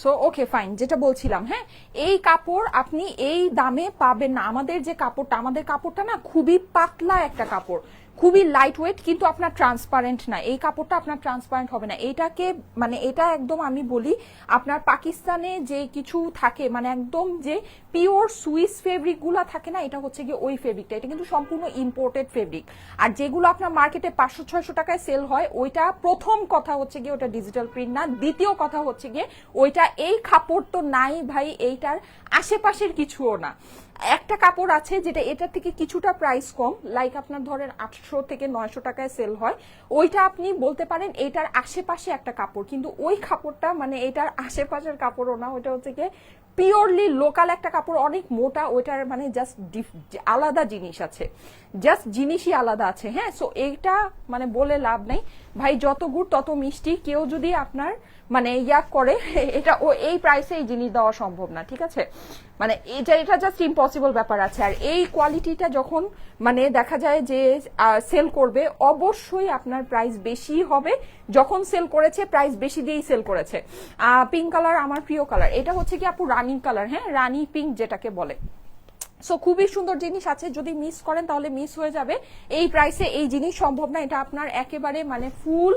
সো ওকে ফাইন, যেটা বলছিলাম, হ্যাঁ, এই কাপড় আপনি এই দামে পাবেন না। আমাদের যে কাপড়টা, আমাদের কাপড়টা না খুবই পাতলা একটা কাপড়, খুবই লাইট ওয়েট, কিন্তু আপনার ট্রান্সপারেন্ট না। এই কাপড়টা আপনার ট্রান্সপারেন্ট হবে না। এটাকে মানে এটা একদম আমি বলি আপনার পাকিস্তানে যে কিছু থাকে মানে একদম যে পিওর সুইস ফেব্রিক গুলা থাকে না, এটা হচ্ছে গিয়ে ওই ফেব্রিকটা। এটা কিন্তু সম্পূর্ণ ইম্পোর্টেড ফেব্রিক। আর যেগুলো আপনার মার্কেটে 500-600 টাকায় সেল হয়, ওইটা প্রথম কথা হচ্ছে গিয়ে ওটা ডিজিটাল প্রিন্ট না। দ্বিতীয় কথা হচ্ছে গিয়ে ওইটা এই কাপড় তো নাই ভাই, এইটার আশেপাশের কিছুও না। একটা কাপড় আছে যেটা এটার থেকে কিছুটা প্রাইস কম, লাইক আপনার ধরেন 800 থেকে 900 টাকায় সেল হয়, ওইটা আপনি বলতে পারেন এটার আশেপাশে একটা কাপড়, কিন্তু ওই কাপড়টা মানে এটার আশেপাশের কাপড়ও না, ওইটা হচ্ছে গিয়ে পিওরলি লোকাল একটা কাপড়, অনেক মোটা, ওইটার মানে জাস্ট আলাদা জিনিস আছে, জাস্ট জিনিসই আলাদা আছে। হ্যাঁ, সো এইটা মানে বলে লাভ নেই ভাই, যত গুড় তত মিষ্টি। কেউ যদি আপনার মানে করে এটা ও এই প্রাইসে এই জিনিস দেওয়া সম্ভব না। ঠিক আছে, মানে এটা জাস্ট ইম্পসিবল ব্যাপার আছে। আর এই কোয়ালিটিটা যখন মানে দেখা যায় যে সেল করবে, অবশ্যই আপনার প্রাইস বেশি হবে। যখন সেল করেছে প্রাইস বেশি দিয়েই সেল করেছে। পিঙ্ক কালার আমার প্রিয় কালার, এটা হচ্ছে কি আপু রানি কালার, হ্যাঁ, রানি পিঙ্ক যেটাকে বলে। সো খুবই সুন্দর জিনিস আছে, যদি মিস করেন তাহলে মিস হয়ে যাবে। এই প্রাইসে এই জিনিস সম্ভব না, এটা আপনার একেবারে মানে ফুল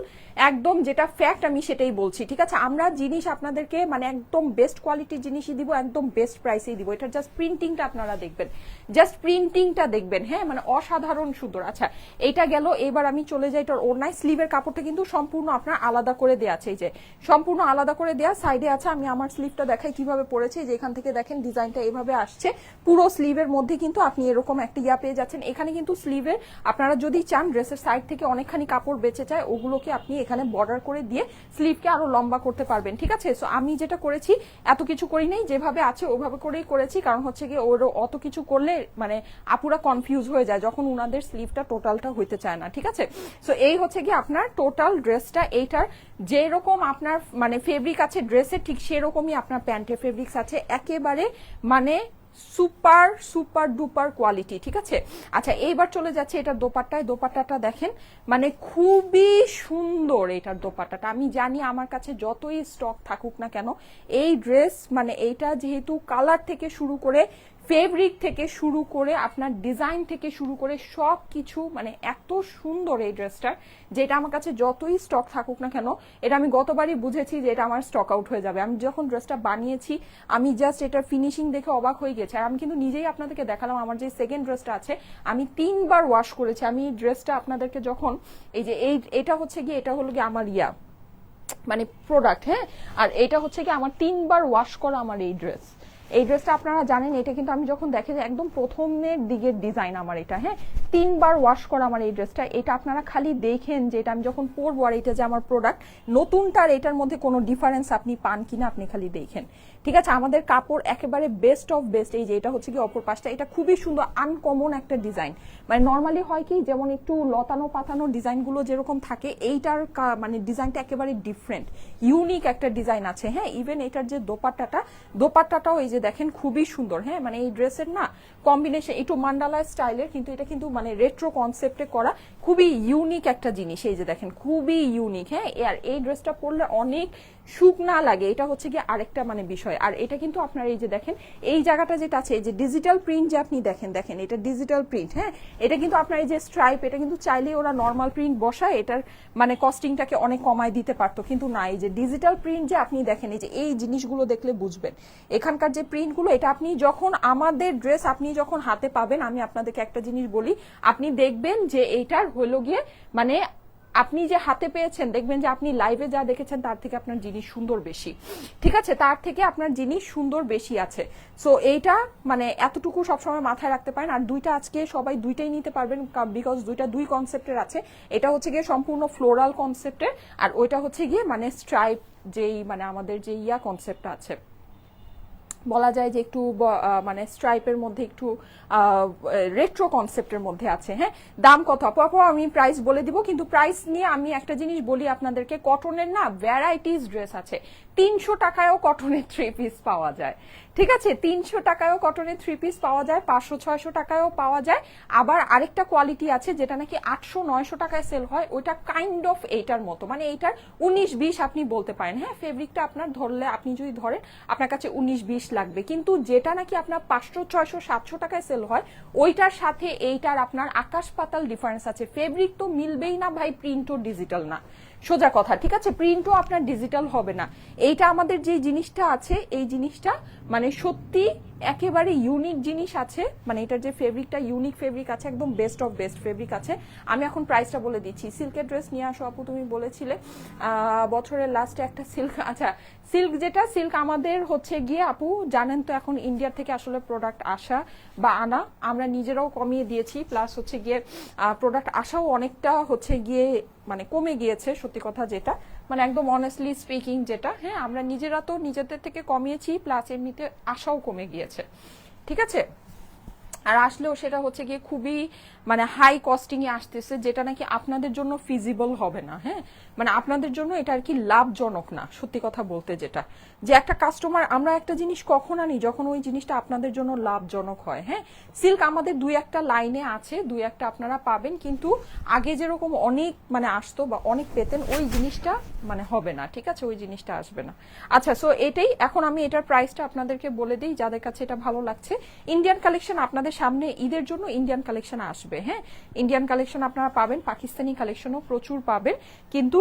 একদম যেটা ফ্যাক্ট আমি সেটাই বলছি। ঠিক আছে, আমরা জিনিস আপনাদেরকে মানে একদম বেস্ট কোয়ালিটির জিনিসই দিব, একদম বেস্ট প্রাইসেই দিব। এটা জাস্ট প্রিন্টিংটা আপনারা দেখবেন, জাস্ট প্রিন্টিংটা দেখবেন, হ্যাঁ, মানে অসাধারণ সুন্দর। আচ্ছা, এইটা গেল, এবার আমি চলে যাই তোর ওড়নায়। স্লিভের কাপড়টা কিন্তু সম্পূর্ণ আপনার আলাদা করে দেওয়া আছে, এই যে সম্পূর্ণ আলাদা করে দেওয়া, সাইডে আছে। আমি আমার স্লিভটা দেখাই কিভাবে পড়েছে, যে এখান থেকে দেখেন ডিজাইনটা এভাবে আসছে। পুরো স্লিভের মধ্যে কিন্তু আপনি এরকম একটা পেয়ে যাচ্ছেন। এখানে কিন্তু স্লিভের আপনারা যদি চান ড্রেসের সাইড থেকে অনেকখানি কাপড় বেঁচে যায়, ওগুলোকে আপনি এখানে বর্ডার করে দিয়ে স্লিভকে আরো লম্বা করতে পারবেন। ঠিক আছে, সো আমি যেটা করেছি এত কিছু করি নাই, যেভাবে আছে ওভাবে করেই করেছি, কারণ হচ্ছে গিয়ে ওর অত কিছু করলে মানে আপুরা কনফিউজ হয়ে যায় যখন উনাদের স্লিভটা টোটালটা হইতে চায় না। ঠিক আছে, সো এই হচ্ছে গিয়ে আপনার টোটাল ড্রেসটা। এইটার যেরকম আপনার মানে ফেব্রিক আছে ড্রেসের, ঠিক সেরকমই আপনার প্যান্টের ফেব্রিক্স আছে, একেবারে মানে সুপার সুপার ডুপার কোয়ালিটি। ঠিক আছে, আচ্ছা এইবার চলে যাচ্ছে এটার দোপাট্টায়। দোপাট্টাটা দেখেন মানে খুবই সুন্দর এটার দোপাট্টাটা। আমি জানি আমার কাছে যতই স্টক থাকুক না কেন, এই ড্রেস মানে এইটা যেহেতু কালার থেকে শুরু করে ফেব্রিক থেকে শুরু করে আপনার ডিজাইন থেকে শুরু করে সব কিছু মানে এত সুন্দর এই ড্রেসটার, যেটা আমার কাছে যতই স্টক থাকুক না কেন, এটা আমি গতবারই বুঝেছি যে এটা আমার স্টক আউট হয়ে যাবে। আমি যখন ড্রেসটা বানিয়েছি আমি জাস্ট এটার ফিনিশিং দেখে অবাক হয়ে গেছি। আর আমি কিন্তু নিজেই আপনাদেরকে দেখালাম আমার যে সেকেন্ড ড্রেসটা আছে আমি 3 বার ওয়াশ করেছি। আমি ড্রেসটা আপনাদেরকে যখন এই যে এটা হচ্ছে গিয়ে এটা হলো গিয়ে আমার মানে প্রোডাক্ট, হ্যাঁ। আর এটা হচ্ছে কি আমার 3বার ওয়াশ করা আমার এই ড্রেস। এই ড্রেসটা আপনারা জানেন, এটা কিন্তু আমি যখন দেখে যে একদম প্রথমের দিকের ডিজাইন আমার এটা, হ্যাঁ। 3বার ওয়াশ করা আমার এই ড্রেসটা। এটা আপনারা খালি দেখেন যে এটা আমি যখন পরবো আর এটা যে আমার প্রোডাক্ট নতুনটার এটার মধ্যে কোনো ডিফারেন্স আপনি পান কিনা আপনি খালি দেখেন, ঠিক আছে। আমাদের কাপড় একেবারে বেস্ট অফ বেস্ট। এই যে এটা হচ্ছে কি অপর পাশটা, এটা খুবই সুন্দর আনকমন একটা ডিজাইন। মানে নর্মালি হয় কি যেমন একটু লতানো পাতানো ডিজাইনগুলো যেরকম থাকে, এইটার মানে ডিজাইনটা একেবারে ডিফারেন্ট, ইউনিক একটা ডিজাইন আছে, হ্যাঁ। ইভেন এটার যে দোপাট্টাটাও এই যে দেখেন খুবই সুন্দর, হ্যাঁ। মানে এই ড্রেসের না কম্বিনেশন একটু মান্ডালা স্টাইলের, কিন্তু এটা কিন্তু মানে রেট্রো কনসেপ্টে করা, খুবই ইউনিক একটা জিনিস। এই যে দেখেন খুবই ইউনিক, হ্যাঁ। আর এই ড্রেসটা পরলে অনেক সুখ না লাগে, এটা হচ্ছে কি আরেকটা মানে বিষয়। আর এটা কিন্তু আপনার এই যে দেখেন এই জায়গাটা যেটা আছে, এই যে ডিজিটাল প্রিন্ট যে আপনি দেখেন এটা ডিজিটাল প্রিন্ট, হ্যাঁ। এটা কিন্তু আপনার এই যে স্ট্রাইপ, এটা কিন্তু চাইলে ওরা নর্মাল প্রিন্ট বসায় এটার মানে কস্টিংটাকে অনেক কমায় দিতে পারতো, কিন্তু না, এই যে ডিজিটাল প্রিন্ট যে আপনি দেখেন, এই যে এই জিনিসগুলো দেখলে বুঝবেন এখানকার যে প্রিন্টগুলো, এটা আপনি যখন আমাদের ড্রেস আপনি যখন হাতে পাবেন, আমি আপনাদেরকে একটা জিনিস বলি, আপনি দেখবেন যে এইটার হলো গিয়ে মানে আপনি যে হাতে পেয়েছেন দেখবেন যে আপনি লাইভে যা দেখেছেন তার থেকে আপনার জিনিস সুন্দর বেশি, ঠিক আছে, তার থেকে আপনার জিনিস সুন্দর বেশি আছে। সো এইটা মানে এতটুকু সবসময় মাথায় রাখতে পারেন। আর দুইটা আজকে সবাই দুইটাই নিতে পারবেন, বিকজ দুই কনসেপ্টের আছে। এটা হচ্ছে গিয়ে সম্পূর্ণ ফ্লোরাল কনসেপ্টের, আর ওইটা হচ্ছে গিয়ে মানে স্ট্রাইপ যেই মানে আমাদের যে কনসেপ্টটা আছে, বলা যায় যে একটু মানে স্ট্রাইপের মধ্যে একটু রেট্রো কনসেপ্টের মধ্যে আছে, হ্যাঁ। দাম কত আপু? আমি প্রাইস বলে দিব, কিন্তু প্রাইস নিয়ে আমি একটা জিনিস বলি আপনাদেরকে, কটনের না ভ্যারাইটিস ড্রেস আছে। 300 টাকায়ও কটনের 3 পিস পাওয়া যায়, ঠিক আছে। 300 টাকায়ও কটনের 3 পিস পাওয়া যায়, 500-600 টাকায়ও পাওয়া যায়। আবার আরেকটা কোয়ালিটি আছে যেটা নাকি 800-900 টাকায় সেল হয়, ওইটা কাইন্ড অফ এইটার মতো, মানে এইটার 19-20 আপনি বলতে পারেন, হ্যাঁ। ফেব্রিকটা আপনার ধরলে, আপনি যদি ধরেন আপনার কাছে 19-20 লাগবে, কিন্তু যেটা নাকি আপনার 500-600-700 টাকায় সেল হয়, ওইটার সাথে এইটার আপনার আকাশ পাতাল ডিফারেন্স আছে। ফেব্রিক তো মিলবেই না ভাই, প্রিন্টও ডিজিটাল না, সোজা কথা, ঠিক আছে। প্রিন্টও আপনার ডিজিটাল হবে না। এইটা আমাদের যে জিনিসটা আছে, এই জিনিসটা মানে সত্যি একেবারে ইউনিক জিনিস আছে, মানে এটার যে ফেব্রিকটা ইউনিক ফেব্রিক আছে, একদম বেস্ট অফ বেস্ট ফেব্রিক আছে। আমি এখন প্রাইসটা বলে দিচ্ছি। সিল্কের ড্রেস নিয়ে আসো আপু, তুমি বলেছিলে বছরের লাস্টে একটা সিল্ক, আচ্ছা সিল্ক যেটা সিল্ক আমাদের হচ্ছে গিয়ে আপু জানেন তো এখন ইন্ডিয়া থেকে আসলে প্রোডাক্ট আসা বা আনা আমরা নিজেরাও কমিয়ে দিয়েছি, প্লাস হচ্ছে গিয়ে প্রোডাক্ট আসাও অনেকটা হচ্ছে গিয়ে মানে কমে গিয়েছে, সত্যি কথা যেটা মানে একদম অনেস্টলি স্পিকিং যেটা, হ্যাঁ। আমরা নিজেরা তো নিজেদের থেকে কমিয়েছি, প্লাস এমনিতে আশাও কমে গিয়েছে, ঠিক আছে। আর আসলেও সেটা হচ্ছে গিয়ে খুবই মানে হাই কস্টিং এ আসতেছে, যেটা নাকি আপনাদের জন্য ফিজিবল হবে না, হ্যাঁ। মানে আপনাদের জন্য এটা আর কি লাভজনক না, সত্যি কথা বলতে যেটা, যে একটা কাস্টমার আমরা একটা জিনিস কখন আনি যখন ওই জিনিসটা আপনাদের জন্য লাভজনক হয়, হ্যাঁ। সিল্ক আমাদের 2-1টা লাইনে আছে, 2-1টা আপনারা পাবেন, কিন্তু আগে যেরকম অনেক মানে আসতো বা অনেক পেতেন, ওই জিনিসটা মানে হবে না, ঠিক আছে, ওই জিনিসটা আসবে না। আচ্ছা, সো এটাই এখন আমি এটার প্রাইসটা আপনাদেরকে বলে দিই, যাদের কাছে এটা ভালো লাগছে। ইন্ডিয়ান কালেকশন আপনাদের সামনে ঈদের জন্য ইন্ডিয়ান কালেকশন আসবে, হ্যাঁ। ইন্ডিয়ান কালেকশন আপনারা পাবেন, পাকিস্তানি কালেকশনও প্রচুর পাবেন, কিন্তু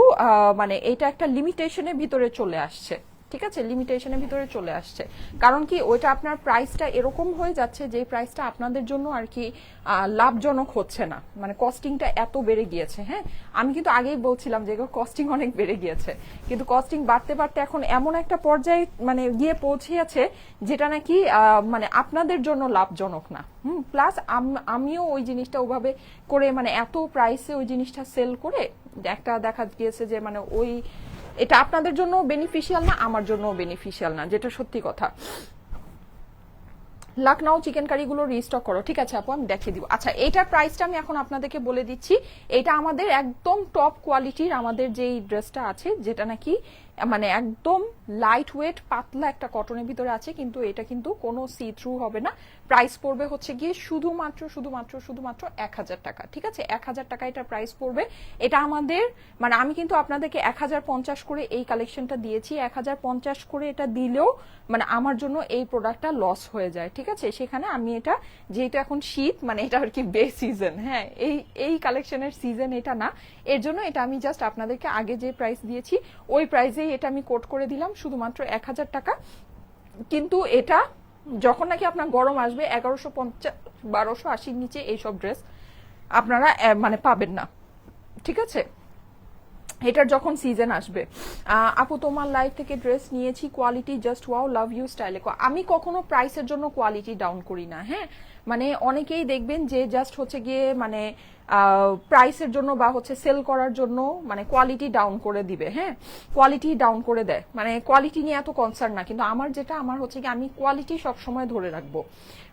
মানে এটা একটা লিমিটেশনের ভিতরে চলে আসছে, ঠিক আছে, লিমিটেশনের ভিতরে চলে আসছে। কারণ কি ওইটা আপনার প্রাইসটা এরকম হয়ে যাচ্ছে যে প্রাইসটা আপনাদের জন্য আর কি লাভজনক হচ্ছে না, মানে কস্টিংটা এত বেড়ে গিয়েছে, হ্যাঁ। আমি কিন্তু আগেই বলছিলাম যে কস্টিং অনেক বেড়ে গিয়েছে, কিন্তু কস্টিং বাড়তে বাড়তে এখন এমন একটা পর্যায়ে মানে গিয়ে পৌঁছেছে যেটা নাকি মানে আপনাদের জন্য লাভজনক না। প্লাস আমিও ওই জিনিসটা ওভাবে করে মানে এত প্রাইসে ওই জিনিসটা সেল করে একটা দেখা গিয়েছে যে মানে ওই এটা আপনাদের জন্য বেনিফিশিয়াল না, আমার জন্য বেনিফিশিয়াল না, যেটা সত্যি কথা। লখনউ চিকেন কারিগুলো রিস্টক করো, ঠিক আছে আপু আমি দেখিয়ে দিব। আচ্ছা, এটার প্রাইসটা আমি এখন আপনাদেরকে বলে দিচ্ছি। এটা আমাদের একদম টপ কোয়ালিটির আমাদের যেই ড্রেসটা আছে, যেটা নাকি মানে একদম লাইট ওয়েট পাতলা একটা কটনের ভিতরে আছে, কিন্তু এটা কিন্তু কোনো সি থ্রু হবে না। প্রাইস পড়বে হচ্ছে গিয়ে শুধুমাত্র 1000 টাকা, ঠিক আছে, 1000 টাকা এটা প্রাইস পড়বে। এটা আমাদের মানে আমি কিন্তু আপনাদেরকে 1050 করে এই কালেকশনটা দিয়েছি, 1050 করে এটা দিলেও মানে আমার জন্য এই প্রোডাক্টটা লস হয়ে যায়, ঠিক আছে। সেখানে আমি এটা যেহেতু এখন শীত মানে এটা আর কি বে সিজন, হ্যাঁ, এই কালেকশনের সিজন এটা না, এর জন্য এটা আমি জাস্ট আপনাদেরকে আগে যে প্রাইস দিয়েছি ওই প্রাইসেই এটা আমি কোট করে দিলাম, শুধুমাত্র 1000 টাকা। কিন্তু এটা যখন নাকি আপনার গরম আসবে 1150-1280 নিচে এইসব ড্রেস আপনারা মানে পাবেন না, ঠিক আছে। এটার যখন সিজন আসবে। আপু তোমার লাইফ থেকে ড্রেস নিয়েছি, quality just wow, love you স্টাইলে। আমি কখনো প্রাইসের জন্য কোয়ালিটি ডাউন করি না, হ্যাঁ। মানে অনেকেই দেখবেন যে জাস্ট হচ্ছে গিয়ে মানে প্রাইসের জন্য বা হচ্ছে সেল করার জন্য মানে কোয়ালিটি ডাউন করে দিবে, হ্যাঁ, কোয়ালিটি ডাউন করে দেয়, মানে কোয়ালিটি নিয়ে এত কনসার্ন না। কিন্তু আমার হচ্ছে কি আমি কোয়ালিটি সবসময় ধরে রাখবো।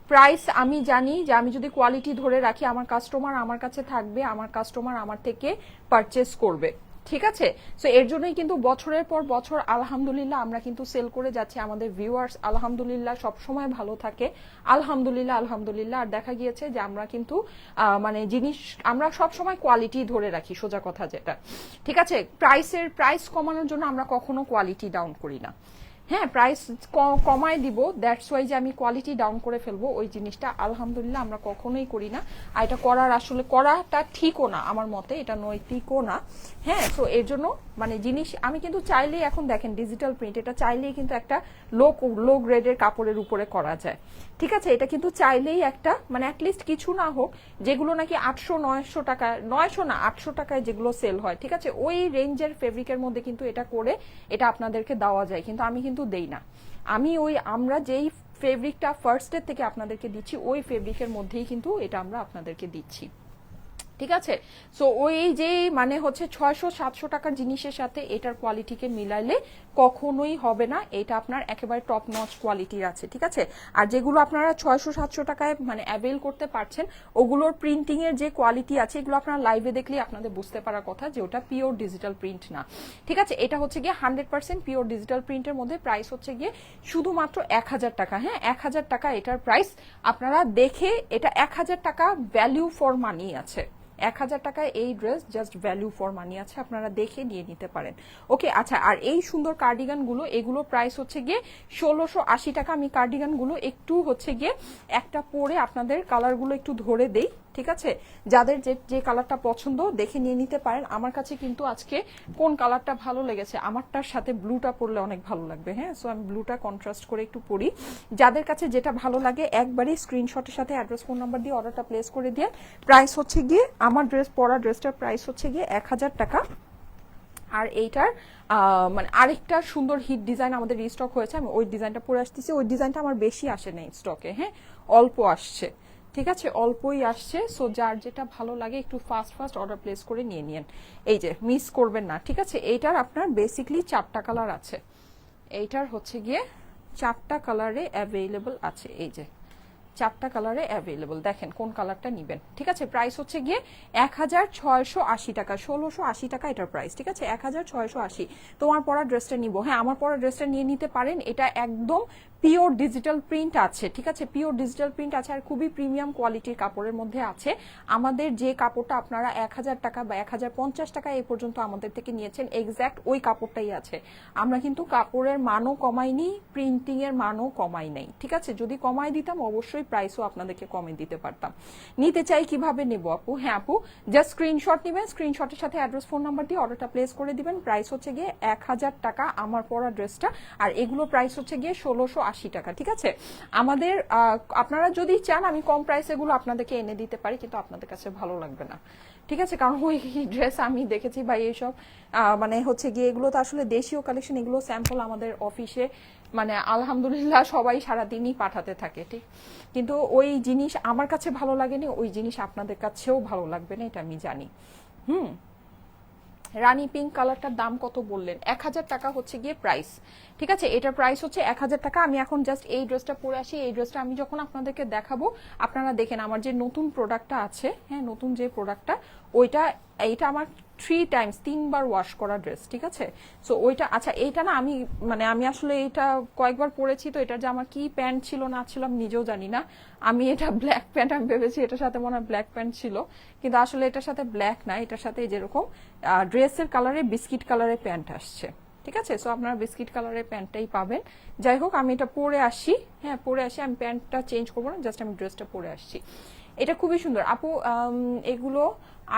প্রাইস আমি জানি যে আমি যদি কোয়ালিটি ধরে রাখি আমার কাস্টমার আমার কাছে থাকবে, আমার কাস্টমার আমার থেকে পারচেস করবে, ঠিক আছে। সো এর জন্যই কিন্তু বছরের পর বছর আলহামদুলিল্লাহ আমরা কিন্তু সেল করে যাচ্ছি, আমাদের ভিউয়ার্স আলহামদুলিল্লাহ সব সময় ভালো থাকে, আলহামদুলিল্লাহ আলহামদুলিল্লাহ। আর দেখা গিয়েছে যে আমরা কিন্তু মানে জিনিস আমরা সব সময় কোয়ালিটি ধরে রাখি, সোজা কথা যেটা, ঠিক আছে। প্রাইস কমানোর জন্য আমরা কখনো কোয়ালিটি ডাউন করি না, হ্যাঁ। প্রাইস কমায় দিব, দ্যাটস ওয়াই যে আমি কোয়ালিটি ডাউন করে ফেলবো, ওই জিনিসটা আলহামদুলিল্লাহ আমরা কখনোই করি না। আর এটা করাটা ঠিকও না আমার মতে, এটা নৈতিকও না, হ্যাঁ। তো এর জন্য মানে জিনিস আমি কিন্তু চাইলেই, এখন দেখেন ডিজিটাল প্রিন্ট, এটা চাইলেই কিন্তু একটা লো গ্রেডের কাপড়ের উপরে করা যায়, ঠিক আছে। এটা কিন্তু চাইলেই একটা মানে অ্যাটলিস্ট কিছু না হোক, যেগুলো নাকি 800-900 টাকা, 900 না 800 টাকায় যেগুলো সেল হয়, ঠিক আছে, ওই রেঞ্জের ফেব্রিকের মধ্যে কিন্তু এটা করে এটা আপনাদেরকে দেওয়া যায়, কিন্তু আমি কিন্তু দেই না। আমরা যেই ফেব্রিকটা ফার্স্টের থেকে আপনাদেরকে দিচ্ছি ওই ফেব্রিকের মধ্যেই কিন্তু এটা আমরা আপনাদেরকে দিচ্ছি, ঠিক আছে। সো ওই যে মানে হচ্ছে 600-700 টাকার জিনিসের সাথে এটার কোয়ালিটিকে মিলাইলে কখনোই হবে না, এটা আপনার একেবারে টপ নচ কোয়ালিটির আছে, ঠিক আছে। আর যেগুলো আপনারা 600-700 টাকায় মানে অ্যাভেল করতে পারছেন, ওগুলোর প্রিন্টিং এর যে কোয়ালিটি আছে এগুলো আপনারা লাইভে দেখলে আপনাদের বুঝতে পারার কথা যে ওটা পিওর ডিজিটাল প্রিন্ট না, ঠিক আছে। এটা হচ্ছে গিয়ে 100% পিওর ডিজিটাল প্রিন্টের মধ্যে প্রাইস হচ্ছে গিয়ে শুধুমাত্র 1000 টাকা, হ্যাঁ, 1000 টাকা এটার প্রাইস। আপনারা দেখে এটা 1000 টাকা ভ্যালু ফর মানি আছে, 1000 টাকায় এই dress just value for money আছে, আপনারা দেখে নিয়ে নিতে পারেন, ওকে। আচ্ছা, আর এই সুন্দর কার্ডিগান গুলো, এগুলো প্রাইস হচ্ছে গিয়ে 1680 টাকা। আমি কার্ডিগান গুলো একটু হচ্ছে গিয়ে একটা পরে আপনাদের কালার গুলো একটু ধরে দেই, ঠিক আছে। যাদের যে কালারটা পছন্দ দেখে নিয়ে নিতে পারেন। আমার কাছে কিন্তু আজকে কোন কালারটা ভালো লেগেছে, আমারটার সাথে ব্লুটা পরলে অনেক ভালো লাগবে, হ্যাঁ। সো আমি ব্লুটা কন্ট্রাস্ট করে একটু পরি। যাদের কাছে যেটা ভালো লাগে একবারই স্ক্রিনশটের সাথে অ্যাড্রেস ফোন নাম্বার দিয়ে অর্ডারটা প্লেস করে দিয়ে। প্রাইস হচ্ছে গিয়ে আমার ড্রেসটার প্রাইস হচ্ছে গিয়ে 1000 টাকা। আর এইটার মানে আরেকটা সুন্দর হিট ডিজাইন আমাদের রিস্টক হয়েছে, আমি ওই ডিজাইনটা পরে আসতেছি। ওই ডিজাইনটা আমার বেশি আসে নাই স্টকে, হ্যাঁ, অল্প আসছে, ঠিক আছে, অল্পই আসছে। সো যার যেটা ভালো লাগে একটু ফাস্ট অর্ডার প্লেস করে নিয়ে নিন, এই যে মিস করবেন না, ঠিক আছে। এইটার আপনার বেসিকলি 4টা কালার আছে, এইটার হচ্ছে গিয়ে 4টা কালারে অ্যাভেলেবল আছে, এই যে 4টা কালারে অ্যাভেলেবল, দেখেন কোন কালারটা নিবেন, ঠিক আছে। প্রাইস হচ্ছে গিয়ে 1680 টাকা, 1680 টাকা এটার প্রাইস, ঠিক আছে, 1680। তোমার পরা ড্রেসটা নিব, হ্যাঁ, আমার পরা ড্রেসটা নিয়ে নিতে পারেন। এটা একদম পিওর ডিজিটাল প্রিন্ট আছে, ঠিক আছে, পিওর ডিজিটাল প্রিন্ট আছে আর খুবই প্রিমিয়াম কোয়ালিটির কাপড়ের মধ্যে আছে। আমাদের যে কাপড়টা আপনারা 1000 টাকা বা 1050 টাকা এই পর্যন্ত আমাদের থেকে নিয়েছেন, এক্স্যাক্ট ওই কাপড়টাই আছে। আমরা কিন্তু কাপড়ের মানও কমাইনি, প্রিন্টিং এর মানও কমাই নাই, ঠিক আছে। যদি কমাই দিতাম অবশ্যই প্রাইসও আপনাদেরকে কমে দিতে পারতাম। নিতে চাই কিভাবে নেব আপু? হ্যাঁ আপু, জাস্ট স্ক্রিনশট নেবেন, স্ক্রিনশটের সাথে অ্যাড্রেস ফোন নাম্বার দিয়ে অর্ডারটা প্লেস করে দিবেন। প্রাইস হচ্ছে গিয়ে 1000 টাকা আমার পরা ড্রেসটা, আর এগুলো প্রাইস হচ্ছে গিয়ে 1680 টাকা, ঠিক আছে। আমাদের আপনারা যদি চান আমি কম প্রাইসে এগুলো আপনাদেরকে এনে দিতে পারি, কিন্তু আপনাদের কাছে ভালো লাগবে না, ঠিক আছে। কারণ ওই ড্রেস আমি দেখেছি ভাই, এইসব মানে হচ্ছে গিয়ে এগুলো তো আসলে দেশীয় কালেকশন, এগুলো স্যাম্পল আমাদের অফিসে মানে আলহামদুলিল্লাহ সবাই সারাদিনই পাঠাতে থাকে, ঠিক। কিন্তু ওই জিনিস আমার কাছে ভালো লাগেনি, ওই জিনিস আপনাদের কাছেও ভালো লাগবে না, এটা আমি জানি। রানী পিঙ্ক কালারটার দাম কত বললেন? 1000 টাকা হচ্ছে গিয়ে প্রাইস, ঠিক আছে। এটার প্রাইস হচ্ছে 1000 টাকা। আমি এখন জাস্ট এই ড্রেসটা পরে আসি, এই ড্রেসটা আমি যখন আপনাদেরকে দেখাবো আপনারা দেখেন আমার যে নতুন প্রোডাক্টটা আছে, হ্যাঁ, নতুন যে প্রোডাক্টটা এইটা আমার 3 বার ওয়াশ করা ড্রেস, ঠিক আছে। সো ওইটা, আচ্ছা এইটা না আমি আসলে এটা কয়েকবার পরেছি, তো এটা যে আমার কি প্যান্ট ছিল না ছিল আমি নিজেও জানি না। আমি এটা ব্ল্যাক প্যান্ট, আমি ভেবেছি এটার সাথে মনে হয় ব্ল্যাক প্যান্ট ছিল, কিন্তু আসলে এটার সাথে ব্ল্যাক না, এটার সাথে যেরকম ড্রেসের কালারে বিস্কিট কালারের প্যান্ট আসছে, ঠিক আছে। সো আপনারা বিস্কিট কালারের প্যান্টটাই পাবেন। যাই হোক, আমি এটা পরে আসি, হ্যাঁ পরে আসি, আমি প্যান্টটা চেঞ্জ করবো না, জাস্ট আমি ড্রেসটা পরে আসছি। এটা খুবই সুন্দর আপু। এগুলো